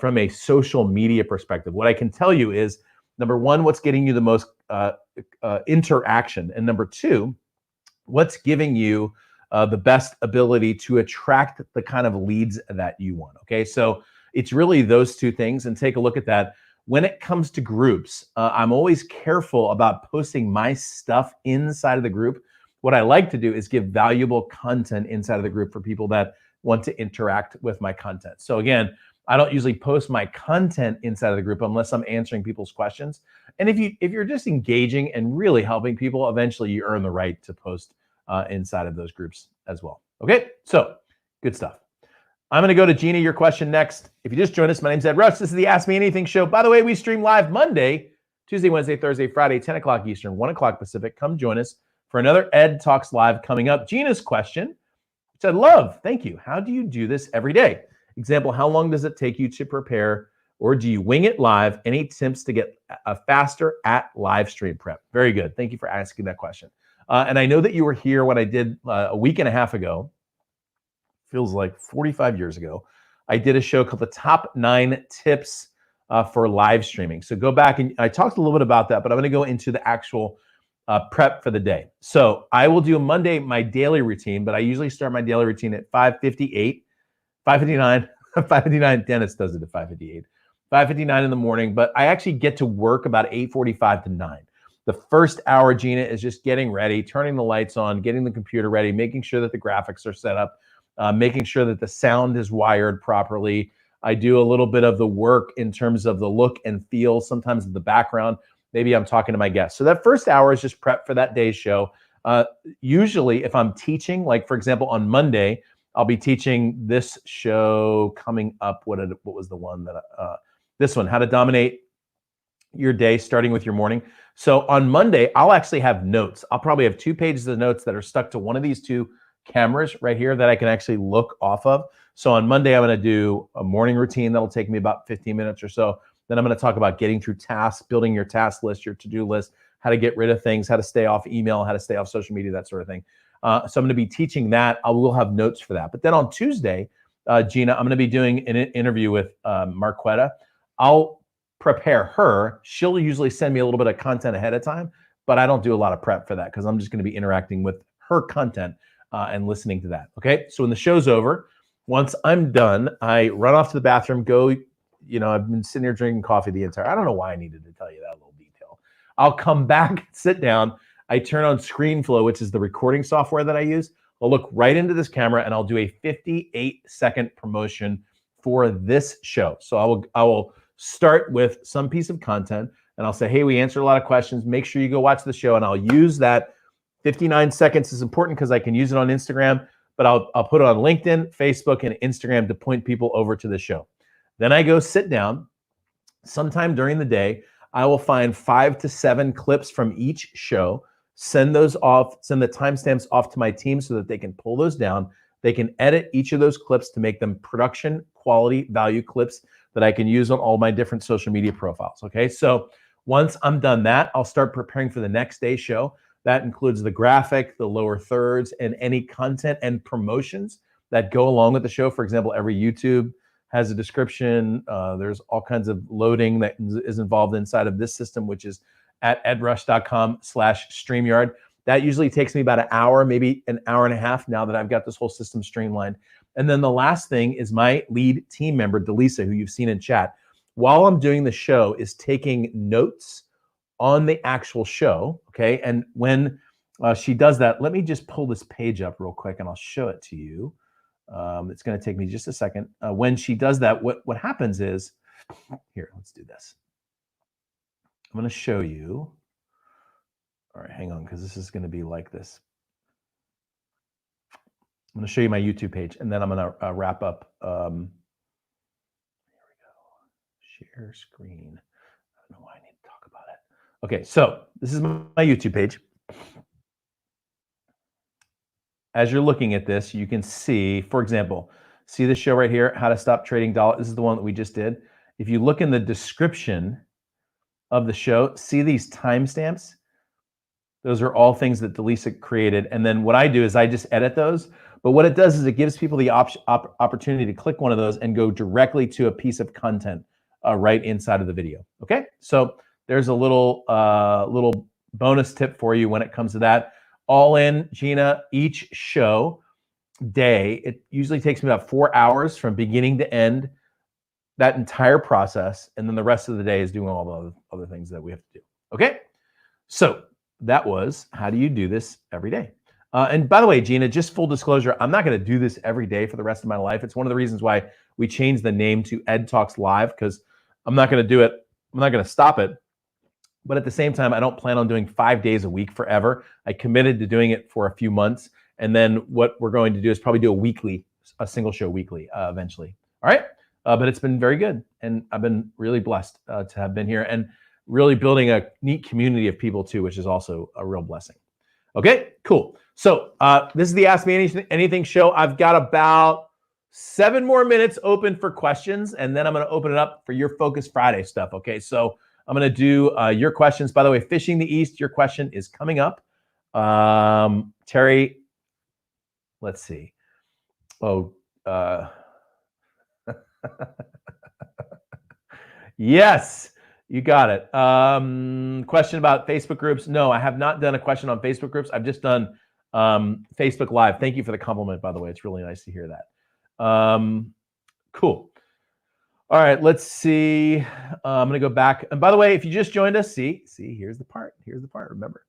from a social media perspective. What I can tell you is, number one, what's getting you the most interaction? And number two, what's giving you the best ability to attract the kind of leads that you want? Okay, so it's really those two things, and take a look at that. When it comes to groups, I'm always careful about posting my stuff inside of the group. What I like to do is give valuable content inside of the group for people that want to interact with my content. So again, I don't usually post my content inside of the group unless I'm answering people's questions. And if you're just engaging and really helping people, eventually you earn the right to post inside of those groups as well. Okay, so good stuff. I'm going to go to Gina, your question next. If you just joined us, my name's Ed Rush. This is the Ask Me Anything show. By the way, we stream live Monday, Tuesday, Wednesday, Thursday, Friday, 10 o'clock Eastern, 1 o'clock Pacific. Come join us for another Ed Talks Live coming up. Gina's question, which I love. Thank you. How do you do this every day? Example, how long does it take you to prepare, or do you wing it live? Any tips to get faster at live stream prep? Very good. Thank you for asking that question. And I know that you were here when I did a week and a half ago, feels like 45 years ago, I did a show called The Top 9 Tips for Live Streaming. So go back, and I talked a little bit about that, but I'm going to go into the actual prep for the day. So I will do Monday my daily routine, but I usually start my daily routine at 5:58. 5:59, 5:59, Dennis does it at 5:58, 5:59 in the morning, but I actually get to work about 8:45 to 9. The first hour, Gina, is just getting ready, turning the lights on, getting the computer ready, making sure that the graphics are set up, making sure that the sound is wired properly. I do a little bit of the work in terms of the look and feel, sometimes of the background. Maybe I'm talking to my guests. So that first hour is just prep for that day's show. Usually if I'm teaching, like for example, on Monday, I'll be teaching this show coming up. What was the one that, this one, how to dominate your day, starting with your morning. So on Monday, I'll actually have notes. I'll probably have 2 pages of notes that are stuck to one of these 2 cameras right here that I can actually look off of. So on Monday, I'm going to do a morning routine that'll take me about 15 minutes or so. Then I'm going to talk about getting through tasks, building your task list, your to-do list, how to get rid of things, how to stay off email, how to stay off social media, that sort of thing. So I'm going to be teaching that. I will have notes for that. But then on Tuesday, Gina, I'm going to be doing an interview with Marquetta. I'll prepare her. She'll usually send me a little bit of content ahead of time, but I don't do a lot of prep for that because I'm just going to be interacting with her content and listening to that. Okay, so when the show's over, once I'm done, I run off to the bathroom, go, I've been sitting here drinking coffee the entire, I don't know why I needed to tell you that little detail. I'll come back, sit down, I turn on ScreenFlow, which is the recording software that I use. I'll look right into this camera and I'll do a 58-second promotion for this show. So I will start with some piece of content and I'll say, hey, we answered a lot of questions. Make sure you go watch the show, and I'll use that 59 seconds is important because I can use it on Instagram, but I'll put it on LinkedIn, Facebook, and Instagram to point people over to the show. Then I go sit down. Sometime during the day, I will find 5 to 7 clips from each show, send those off, send the timestamps off to my team so that they can pull those down. They can edit each of those clips to make them production quality value clips that I can use on all my different social media profiles. Okay, so Once I'm done that, I'll start preparing for the next day's show. That includes the graphic, the lower thirds, and any content and promotions that go along with the show. For example, every YouTube has a description. There's all kinds of loading that is involved inside of this system, which is at edrush.com/StreamYard. That usually takes me about an hour, maybe an hour and a half now that I've got this whole system streamlined. And then the last thing is my lead team member, Delisa, who you've seen in chat, while I'm doing the show, is taking notes on the actual show, okay? And when she does that, let me just pull this page up real quick and I'll show it to you. It's gonna take me just a second. When she does that, what happens is, here, let's do this. I'm gonna show you. All right, hang on, because this is gonna be like this. I'm gonna show you my YouTube page and then I'm gonna wrap up. Here we go, share screen. I don't know why I need to talk about it. Okay, so this is my YouTube page. As you're looking at this, you can see, for example, see this show right here, How to Stop Trading Dollars. This is the one that we just did. If you look in the description of the show, see these timestamps? Those are all things that Delisa created. And then what I do is I just edit those. But what it does is it gives people the opportunity to click one of those and go directly to a piece of content right inside of the video. Okay, so there's a little bonus tip for you when it comes to that. All in, Gina, each show day, it usually takes me about 4 hours from beginning to end, that entire process. And then the rest of the day is doing all the other things that we have to do. Okay, so that was how do you do this every day. And by the way, Gina, just full disclosure, I'm not going to do this every day for the rest of my life. It's one of the reasons why we changed the name to EdTalks Live, because I'm not going to do it. I'm not going to stop it. But at the same time, I don't plan on doing 5 days a week forever. I committed to doing it for a few months. And then what we're going to do is probably do a single show weekly eventually. All right. But it's been very good. And I've been really blessed to have been here and really building a neat community of people too, which is also a real blessing. Okay, cool. So this is the Ask Me Anything show. I've got about 7 more minutes open for questions, and then I'm going to open it up for your Focus Friday stuff. Okay, so I'm going to do your questions. By the way, Fishing the East, your question is coming up. Terry, let's see. Oh, yes. You got it. Question about Facebook groups. No, I have not done a question on Facebook groups. I've just done Facebook Live. Thank you for the compliment, by the way. It's really nice to hear that. Cool. All right, let's see. I'm going to go back. And by the way, if you just joined us, see, here's the part. Here's the part, remember.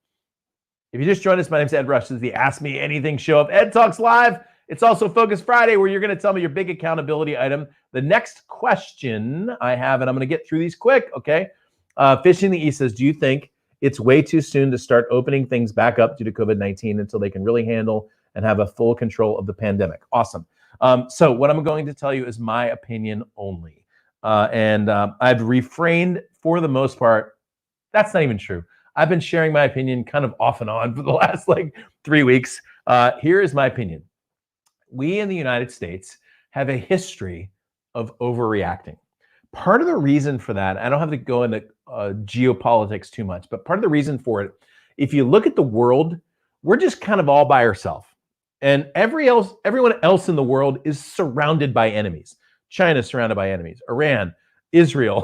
If you just joined us, my name's Ed Rush. This is the Ask Me Anything show of Ed Talks Live. It's also Focus Friday, where you're going to tell me your big accountability item. The next question I have, and I'm going to get through these quick, okay? Fishing the East says, do you think it's way too soon to start opening things back up due to COVID-19 until they can really handle and have a full control of the pandemic? Awesome. So what I'm going to tell you is my opinion only. I've refrained for the most part. That's not even true. I've been sharing my opinion kind of off and on for the last 3 weeks. Here is my opinion. We in the United States have a history of overreacting. Part of the reason for that, I don't have to go into geopolitics too much, but part of the reason for it, if you look at the world, we're just kind of all by ourselves. And everyone else in the world is surrounded by enemies. China's surrounded by enemies. Iran, Israel,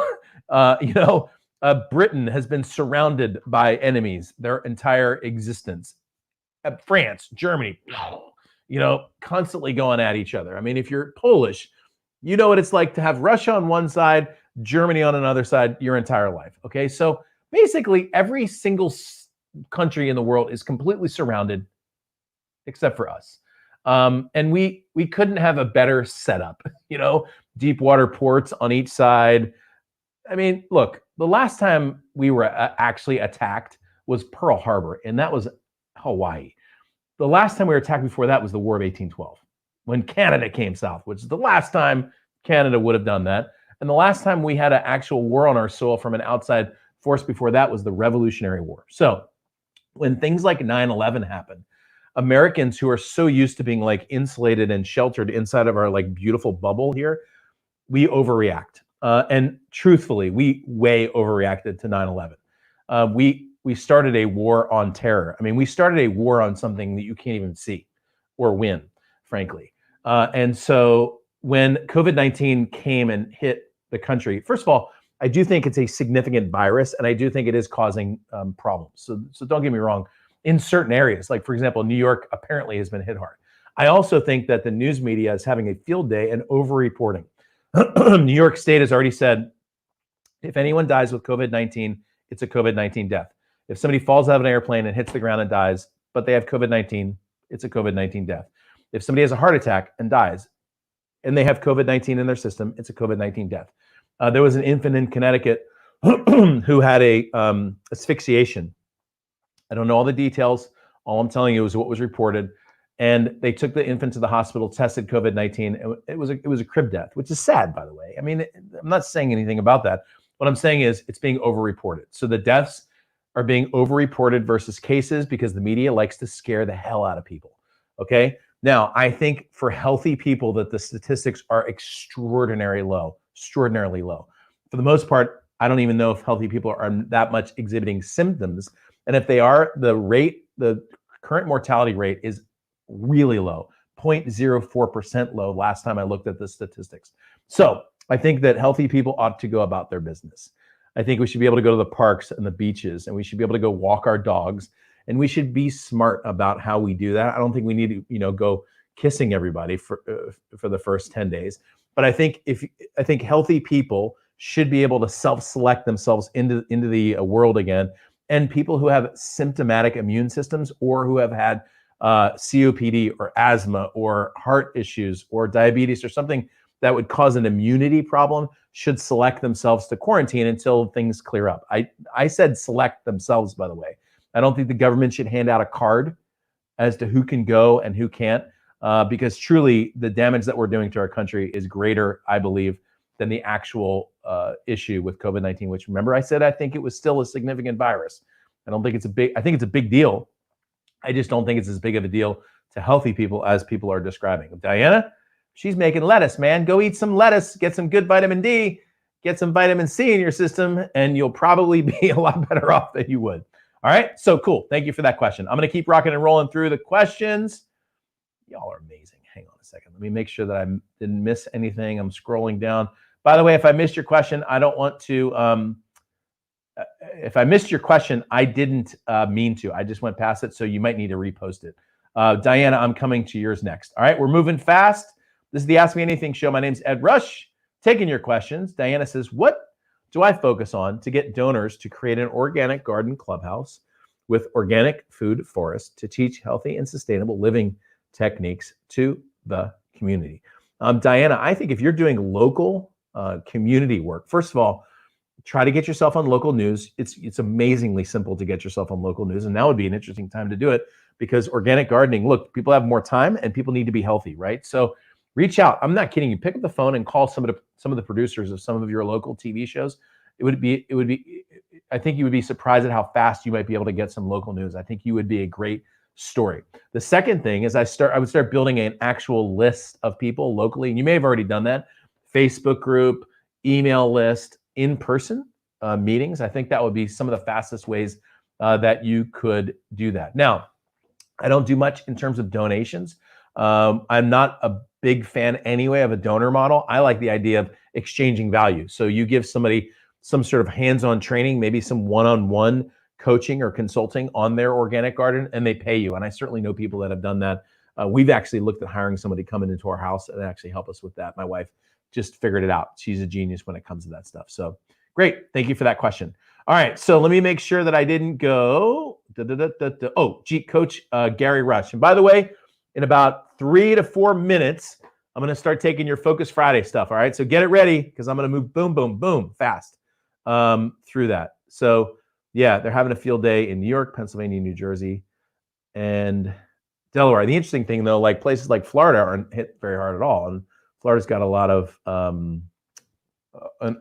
Britain has been surrounded by enemies their entire existence. France, Germany, constantly going at each other. I mean, if you're Polish, you know what it's like to have Russia on one side, Germany on another side your entire life. Okay, so basically every single country in the world is completely surrounded except for us. And we couldn't have a better setup, deep water ports on each side. I mean, look, the last time we were actually attacked was Pearl Harbor, and that was Hawaii. The last time we were attacked before that was the War of 1812, when Canada came south, which is the last time Canada would have done that. And the last time we had an actual war on our soil from an outside force before that was the Revolutionary War. So when things like 9/11 happened, Americans who are so used to being insulated and sheltered inside of our beautiful bubble here, we overreact. And truthfully, we way overreacted to 9/11. We started a war on terror. I mean, we started a war on something that you can't even see or win, frankly. And so when COVID-19 came and hit the country, first of all, I do think it's a significant virus, and I do think it is causing problems. So don't get me wrong. In certain areas, like for example, New York apparently has been hit hard. I also think that the news media is having a field day and over-reporting. New York State has already said, if anyone dies with COVID-19, it's a COVID-19 death. If somebody falls out of an airplane and hits the ground and dies, but they have COVID-19, it's a COVID-19 death. If somebody has a heart attack and dies, and they have COVID-19 in their system, it's a COVID-19 death. There was an infant in Connecticut who had a asphyxiation. I don't know all the details. All I'm telling you is what was reported. And they took the infant to the hospital, tested COVID-19. It was a crib death, which is sad, by the way. I mean, I'm not saying anything about that. What I'm saying is it's being overreported. So the deaths are being overreported versus cases because the media likes to scare the hell out of people. Okay. Now, I think for healthy people that the statistics are extraordinarily low. For the most part, I don't even know if healthy people are that much exhibiting symptoms. And if they are, the current mortality rate is really low, 0.04% low last time I looked at the statistics. So I think that healthy people ought to go about their business. I think we should be able to go to the parks and the beaches, and we should be able to go walk our dogs, and we should be smart about how we do that. I don't think we need to, go kissing everybody for the first 10 days. But I think healthy people should be able to self-select themselves into the world again. And people who have symptomatic immune systems or who have had COPD or asthma or heart issues or diabetes or something that would cause an immunity problem should select themselves to quarantine until things clear up. I said select themselves, by the way. I don't think the government should hand out a card as to who can go and who can't, because truly the damage that we're doing to our country is greater, I believe, than the actual issue with COVID-19, which, remember I said I think it was still a significant virus. I think it's a big deal. I just don't think it's as big of a deal to healthy people as people are describing. Diana, she's making lettuce, man. Go eat some lettuce, get some good vitamin D, get some vitamin C in your system, and you'll probably be a lot better off than you would. All right, so cool. Thank you for that question. I'm going to keep rocking and rolling through the questions. Y'all are amazing. Hang on a second. Let me make sure that I didn't miss anything. I'm scrolling down. By the way, if I missed your question, I don't want to, if I missed your question, I didn't mean to. I just went past it, so you might need to repost it. Diana, I'm coming to yours next. All right, we're moving fast. This is the Ask Me Anything show. My name's Ed Rush, taking your questions. Diana says, what do I focus on to get donors to create an organic garden clubhouse with organic food forest to teach healthy and sustainable living techniques to the community? Diana, I think if you're doing local community work, first of all, try to get yourself on local news. It's amazingly simple to get yourself on local news, and now would be an interesting time to do it because organic gardening, look, people have more time and people need to be healthy, right? So reach out. I'm not kidding you. Pick up the phone and call some of the producers of some of your local TV shows. It would be. I think you would be surprised at how fast you might be able to get some local news. I think you would be a great story. The second thing is I would start building an actual list of people locally, and you may have already done that. Facebook group, email list, in-person meetings. I think that would be some of the fastest ways that you could do that. Now, I don't do much in terms of donations. I'm not a big fan anyway of a donor model. I like the idea of exchanging value. So you give somebody some sort of hands-on training, maybe some one-on-one coaching or consulting on their organic garden, and they pay you. And I certainly know people that have done that. We've actually looked at hiring somebody coming into our house and actually help us with that. My wife just figured it out. She's a genius when it comes to that stuff. So great. Thank you for that question. All right. So let me make sure that I didn't go. Oh, Coach Gary Rush. And by the way, in about 3 to 4 minutes, I'm going to start taking your Focus Friday stuff. All right. So get it ready because I'm going to move boom, boom, boom fast through that. So yeah, they're having a field day in New York, Pennsylvania, New Jersey, and Delaware. The interesting thing though, like places like Florida aren't hit very hard at all. And Florida's got a lot of an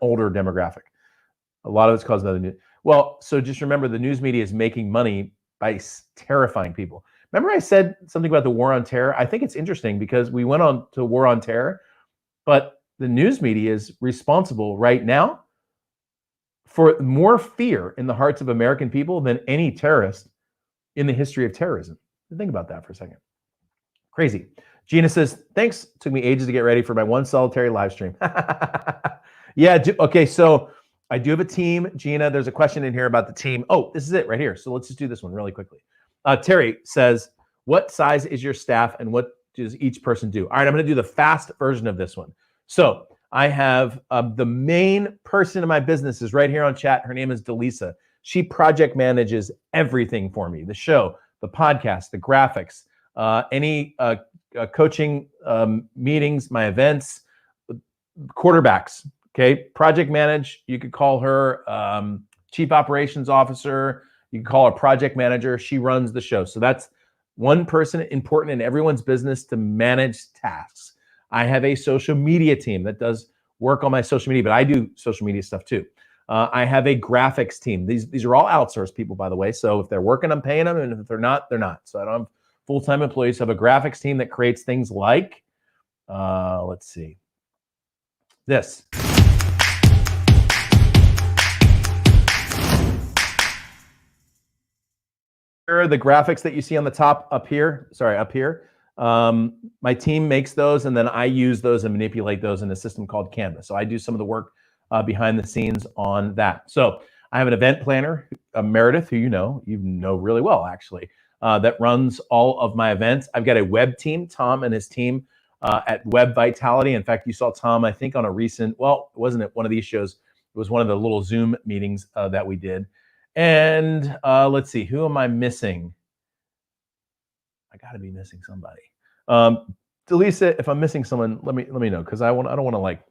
older demographic. A lot of it's caused by the news. Well, so just remember the news media is making money by terrifying people. Remember I said something about the war on terror? I think it's interesting because we went on to war on terror, but the news media is responsible right now for more fear in the hearts of American people than any terrorist in the history of terrorism. Think about that for a second. Crazy. Gina says, thanks. Took me ages to get ready for my one solitary live stream. Yeah. Okay. So I do have a team. Gina, there's a question in here about the team. Oh, this is it right here. So let's just do this one really quickly. Terry says, what size is your staff and what does each person do? All right. I'm going to do the fast version of this one. So I have the main person in my business is right here on chat. Her name is Delisa. She project manages everything for me. The show, the podcast, the graphics, any coaching meetings, my events, quarterbacks. Okay, project manage. You could call her chief operations officer. You can call her project manager. She runs the show. So that's one person important in everyone's business to manage tasks. I have a social media team that does work on my social media, but I do social media stuff too. I have a graphics team. These are all outsourced people, by the way. So if they're working, I'm paying them, and if they're not, they're not. So I don't have full-time employees. I have a graphics team that creates things like, let's see, this. Here are the graphics that you see on the top up here. My team makes those, and then I use those and manipulate those in a system called Canva. So I do some of the work behind the scenes on that. So I have an event planner, Meredith, who you know really well, actually, that runs all of my events. I've got a web team, Tom and his team at Web Vitality. In fact, you saw Tom, I think, on a recent, well, it wasn't at one of these shows. It was one of the little Zoom meetings that we did. And let's see, who am I missing? I got to be missing somebody. Delisa, if I'm missing someone, let me know, because I don't want to like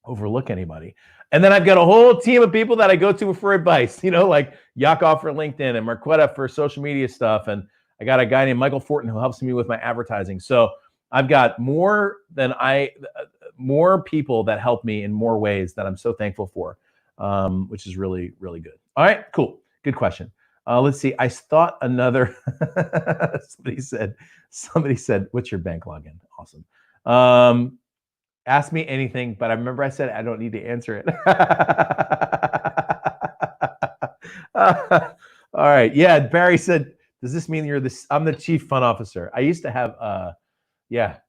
overlook anybody. And then I've got a whole team of people that I go to for advice, like Yakov for LinkedIn and Marquetta for social media stuff. And I got a guy named Michael Fortin who helps me with my advertising. So I've got more people that help me in more ways that I'm so thankful for, which is really, really good. All right, cool. Good question. Let's see. I thought another, somebody said, what's your bank login? Awesome. Ask me anything, but I remember I said I don't need to answer it. All right. Yeah. Barry said, does this mean I'm the chief fun officer? I used to have,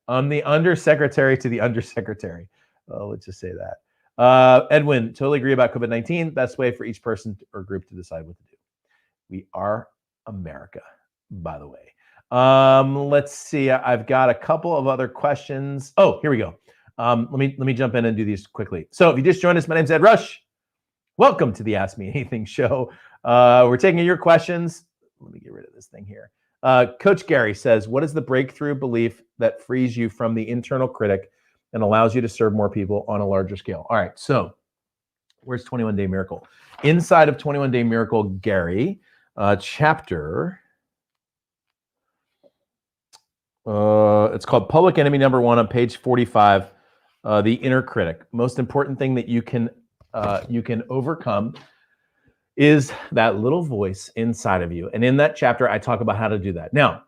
I'm the undersecretary to the undersecretary. Let's just say that. Edwin, totally agree about COVID-19. Best way for each person or group to decide what to do. We are America, by the way. Let's see. I've got a couple of other questions. Oh, here we go. Let me jump in and do these quickly. So if you just joined us, my name's Ed Rush. Welcome to the Ask Me Anything show. We're taking your questions. Let me get rid of this thing here. Coach Gary says, what is the breakthrough belief that frees you from the internal critic and allows you to serve more people on a larger scale? All right, so where's 21 Day Miracle? Inside of 21 Day Miracle, Gary, chapter, it's called Public Enemy Number 1 on page 45, the inner critic. Most important thing that you can overcome is that little voice inside of you. And in that chapter, I talk about how to do that. Now, a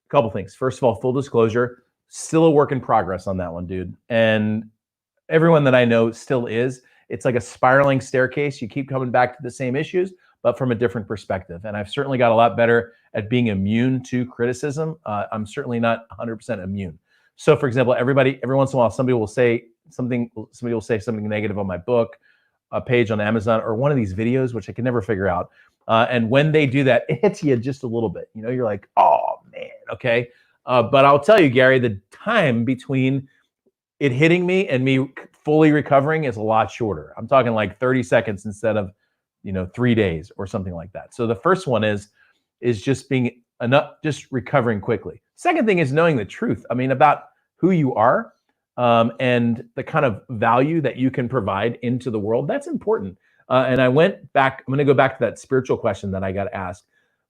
couple things. First of all, full disclosure, still a work in progress on that one, dude. And everyone that I know still is. It's like a spiraling staircase. You keep coming back to the same issues, but from a different perspective. And I've certainly got a lot better at being immune to criticism. I'm certainly not 100% immune. So for example, every once in a while, somebody will say something negative on my book, a page on Amazon, or one of these videos, which I can never figure out. And when they do that, it hits you just a little bit. You're like, oh man, okay. But I'll tell you, Gary, the time between it hitting me and me fully recovering is a lot shorter. I'm talking like 30 seconds instead of 3 days or something like that. So the first one is just just recovering quickly. Second thing is knowing the truth. About who you are and the kind of value that you can provide into the world. That's important. And I went back. I'm going to go back to that spiritual question that I got asked.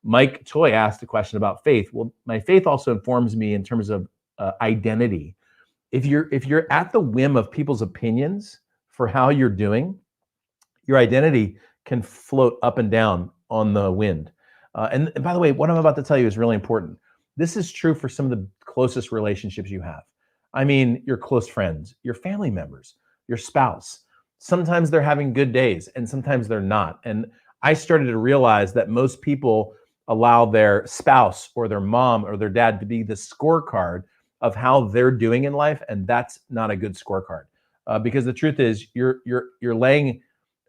Mike Toy asked a question about faith. Well, my faith also informs me in terms of identity. If you're at the whim of people's opinions for how you're doing, your identity can float up and down on the wind. And by the way, what I'm about to tell you is really important. This is true for some of the closest relationships you have. Your close friends, your family members, your spouse. sometimes they're having good days and sometimes they're not. And I started to realize that most people allow their spouse or their mom or their dad to be the scorecard of how they're doing in life, and that's not a good scorecard. Because the truth is, you're laying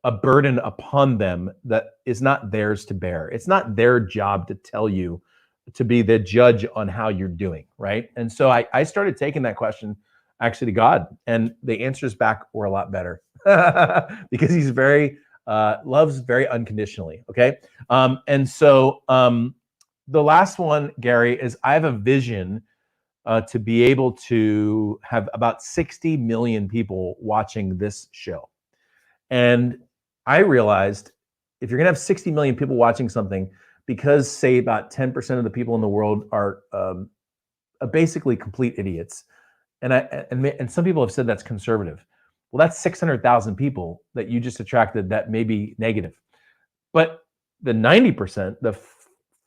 a burden upon them that is not theirs to bear. It's not their job to tell you, to be the judge on how you're doing, right? And so I started taking that question actually to God, and the answers back were a lot better because he's very loves very unconditionally. Okay, and so the last one, Gary, is I have a vision to be able to have about 60 million people watching this show. And I realized if you're going to have 60 million people watching something, because say about 10% of the people in the world are basically complete idiots, and some people have said that's conservative. Well, that's 600,000 people that you just attracted that may be negative. But the 90%, the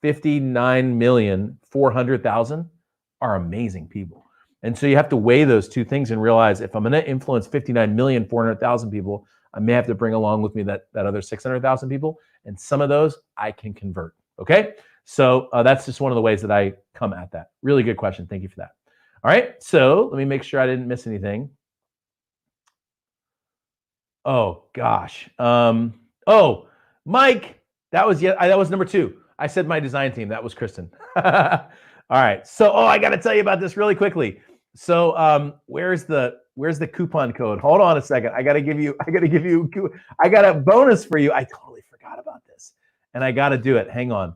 59,400,000 are amazing people. And so you have to weigh those two things and realize if I'm going to influence 59,400,000 people, I may have to bring along with me that other 600,000 people. And some of those I can convert. Okay. So that's just one of the ways that I come at that. Really good question. Thank you for that. All right. So let me make sure I didn't miss anything. Oh gosh. Oh, Mike, that was number 2. I said my design team. That was Kristen. All right. So, I got to tell you about this really quickly. So, where's the coupon code? Hold on a second. I got a bonus for you. I totally forgot about this, and I got to do it. Hang on.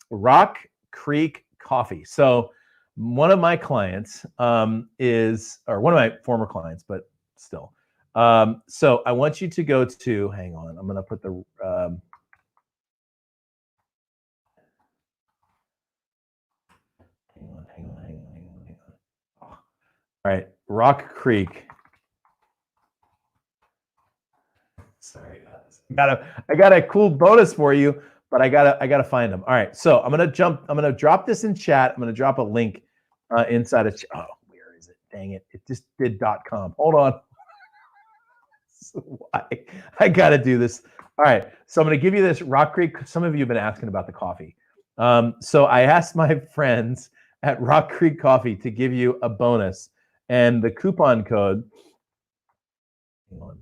Rock Creek Coffee. So, one of my clients one of my former clients, but still. So I want you to go to. Hang on. I'm going to put the. Hang on. Oh. All right, Rock Creek. Sorry, guys. I got a cool bonus for you, but I gotta find them. All right, so I'm gonna drop this in chat. I'm gonna drop a link inside of. Oh, where is it? Dang it! It just did .com. Hold on. Why? I gotta do this. All right, so I'm gonna give you this Rock Creek. Some of you have been asking about the coffee. So I asked my friends at Rock Creek Coffee to give you a bonus, and the coupon code. Hang on.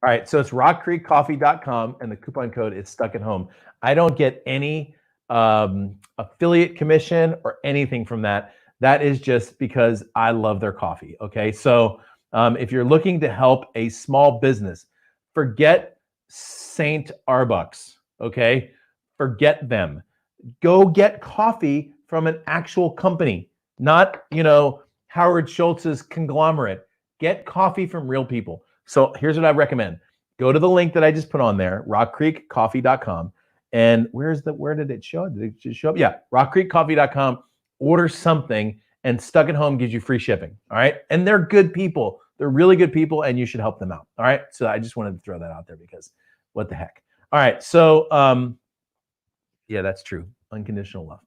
All right, so it's rockcreekcoffee.com, and the coupon code is stuck at home. I don't get any affiliate commission or anything from that. That is just because I love their coffee. Okay, so if you're looking to help a small business, forget St. Arbucks. Okay, forget them. Go get coffee from an actual company, not Howard Schultz's conglomerate. Get coffee from real people. So here's what I recommend. Go to the link that I just put on there, rockcreekcoffee.com. And where did it show? Did it just show up? Yeah, rockcreekcoffee.com. Order something, and Stuck at Home gives you free shipping. All right. And they're good people. They're really good people, and you should help them out. All right. So I just wanted to throw that out there because what the heck. All right. So yeah, that's true. Unconditional love,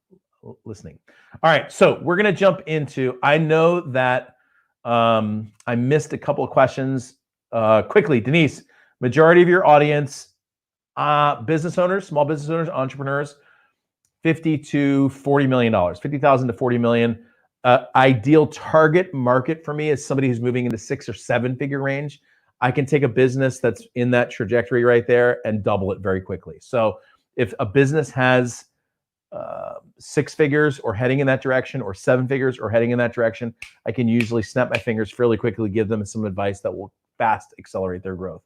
listening. All right. So we're going to jump into, I know that I missed a couple of questions. Quickly, Denise, majority of your audience, business owners, small business owners, entrepreneurs, $50 to $40 million, $50,000 to $40 million. Ideal target market for me is somebody who's moving into 6 or 7 figure range. I can take a business that's in that trajectory right there and double it very quickly. So if a business has 6 figures or heading in that direction, or 7 figures or heading in that direction, I can usually snap my fingers fairly quickly, give them some advice that will fast accelerate their growth.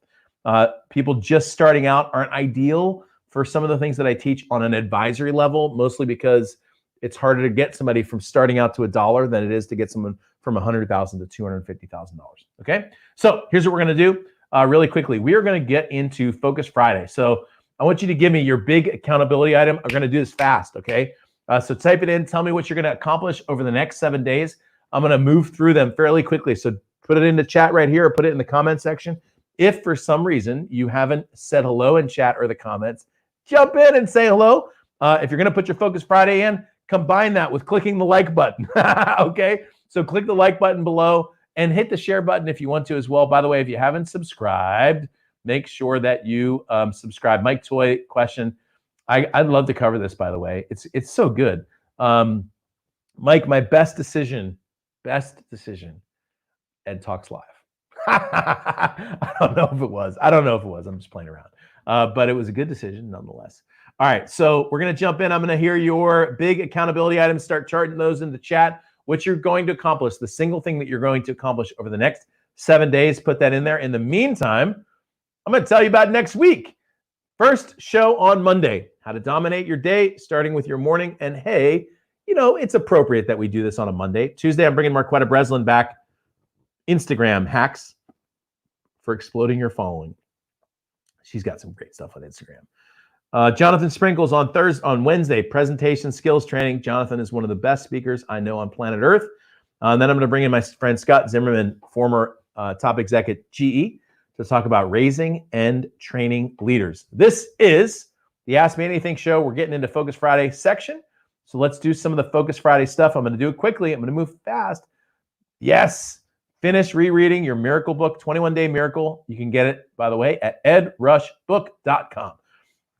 People just starting out aren't ideal for some of the things that I teach on an advisory level, mostly because it's harder to get somebody from starting out to $1 than it is to get someone from $100,000 to $250,000. Okay, so here's what we're going to do really quickly. We are going to get into Focus Friday. So I want you to give me your big accountability item. I'm going to do this fast. Okay, so type it in. Tell me what you're going to accomplish over the next 7 days. I'm going to move through them fairly quickly. So put it in the chat right here, or put it in the comment section. If for some reason you haven't said hello in chat or the comments, jump in and say hello. If you're going to put your Focus Friday in, combine that with clicking the like button. Okay. So click the like button below and hit the share button if you want to as well. By the way, if you haven't subscribed, make sure that you subscribe. Mike Toy question. I'd love to cover this, by the way. It's so good. Mike, my best decision, EdTalks Live. I don't know if it was. I'm just playing around. But it was a good decision nonetheless. All right, so we're going to jump in. I'm going to hear your big accountability items. Start charting those in the chat. What you're going to accomplish, the single thing that you're going to accomplish over the next 7 days, put that in there. In the meantime, I'm going to tell you about next week. First show on Monday, how to dominate your day, starting with your morning. And hey, you know, it's appropriate that we do this on a Monday. Tuesday, I'm bringing Marquetta Breslin back. Instagram hacks for exploding your following. She's got some great stuff on Instagram. Jonathan Sprinkles on Wednesday, presentation skills training. Jonathan is one of the best speakers I know on planet Earth. And then I'm going to bring in my friend Scott Zimmerman, former top exec at GE, to talk about raising and training leaders. This is the Ask Me Anything show. We're getting into Focus Friday section. So let's do some of the Focus Friday stuff. I'm going to do it quickly. I'm going to move fast. Yes. Finish rereading your miracle book, 21-Day Miracle. You can get it, by the way, at edrushbook.com.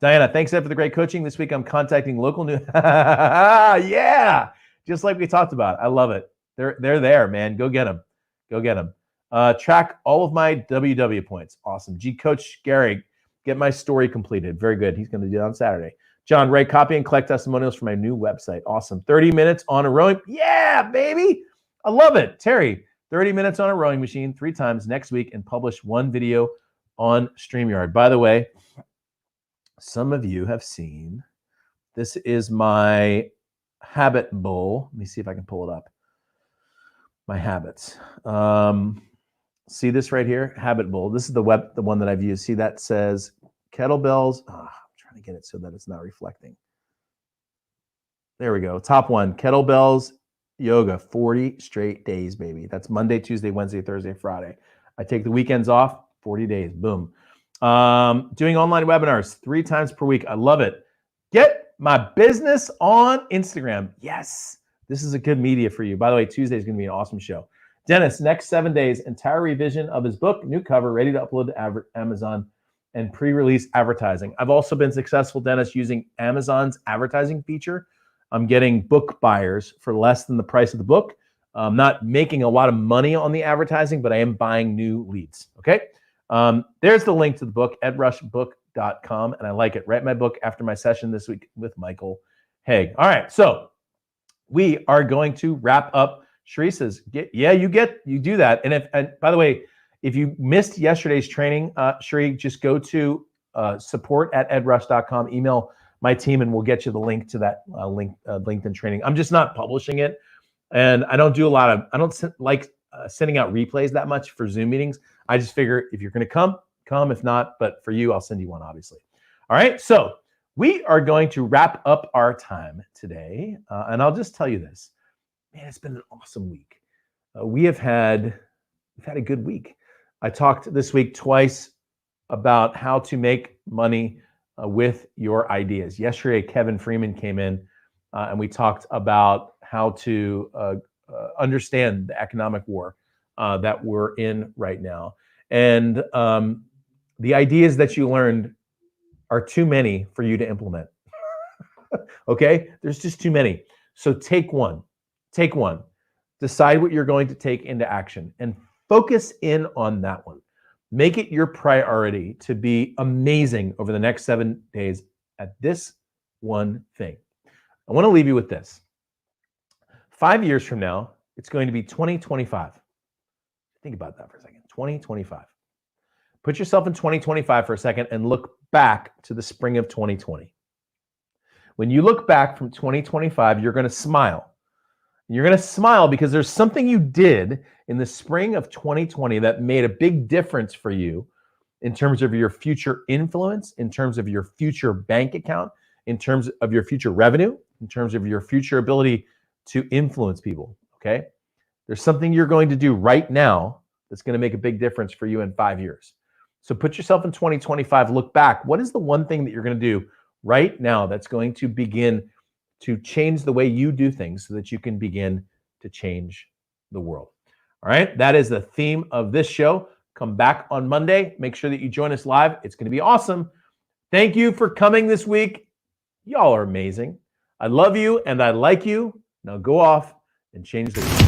Diana, thanks, Ed, for the great coaching. This week I'm contacting local new. Yeah, just like we talked about. I love it. They're there, man. Go get them. Go get them. Track all of my WW points. Awesome. G Coach Gary, get my story completed. Very good. He's going to do it on Saturday. John Ray, copy and collect testimonials for my new website. Awesome. 30 minutes on a rowing. Yeah, baby. I love it. Terry, 30 minutes on a rowing machine 3 times next week and publish 1 video on StreamYard. By the way, some of you have seen, this is my habit bowl. Let me see if I can pull it up. My habits. See this right here? Habit bowl. This is the one that I've used. See, that says kettlebells. Oh, I'm trying to get it so that it's not reflecting. There we go. Top one, kettlebells yoga, 40 straight days, baby. That's Monday, Tuesday, Wednesday, Thursday, Friday. I take the weekends off, 40 days, boom. Doing online webinars 3 times per week. I love it. Get my business on Instagram. Yes, this is a good media for you. By the way, Tuesday is going to be an awesome show. Dennis, next 7 days, entire revision of his book, new cover, ready to upload to Amazon and pre-release advertising. I've also been successful, Dennis, using Amazon's advertising feature. I'm getting book buyers for less than the price of the book. I'm not making a lot of money on the advertising, but I am buying new leads, okay? There's the link to the book, edrushbook.com, and I like it. Write my book after my session this week with Michael Haig. All right, so we are going to wrap up. Sheree says, you do that. And by the way, if you missed yesterday's training, Sheree, just go to support@edrush.com, email my team, and we'll get you the link to that LinkedIn training. I'm just not publishing it, and I don't like sending out replays that much for Zoom meetings. I just figure if you're going to come. If not, but for you, I'll send you one, obviously. All right, so we are going to wrap up our time today, and I'll just tell you this. Man, it's been an awesome week. We've had a good week. I talked this week twice about how to make money with your ideas. Yesterday, Kevin Freeman came in and we talked about how to understand the economic war that we're in right now. And the ideas that you learned are too many for you to implement. Okay? There's just too many. So take one. Decide what you're going to take into action and focus in on that one. Make it your priority to be amazing over the next 7 days at this one thing. I want to leave you with this. 5 years from now, it's going to be 2025. Think about that for a second. 2025. Put yourself in 2025 for a second and look back to the spring of 2020. When you look back from 2025, you're going to smile. You're going to smile because there's something you did in the spring of 2020 that made a big difference for you in terms of your future influence, in terms of your future bank account, in terms of your future revenue, in terms of your future ability to influence people, okay? There's something you're going to do right now that's going to make a big difference for you in 5 years. So put yourself in 2025, look back. What is the one thing that you're going to do right now that's going to begin to change the way you do things so that you can begin to change the world. All right, that is the theme of this show. Come back on Monday. Make sure that you join us live. It's going to be awesome. Thank you for coming this week. Y'all are amazing. I love you and I like you. Now go off and change the world.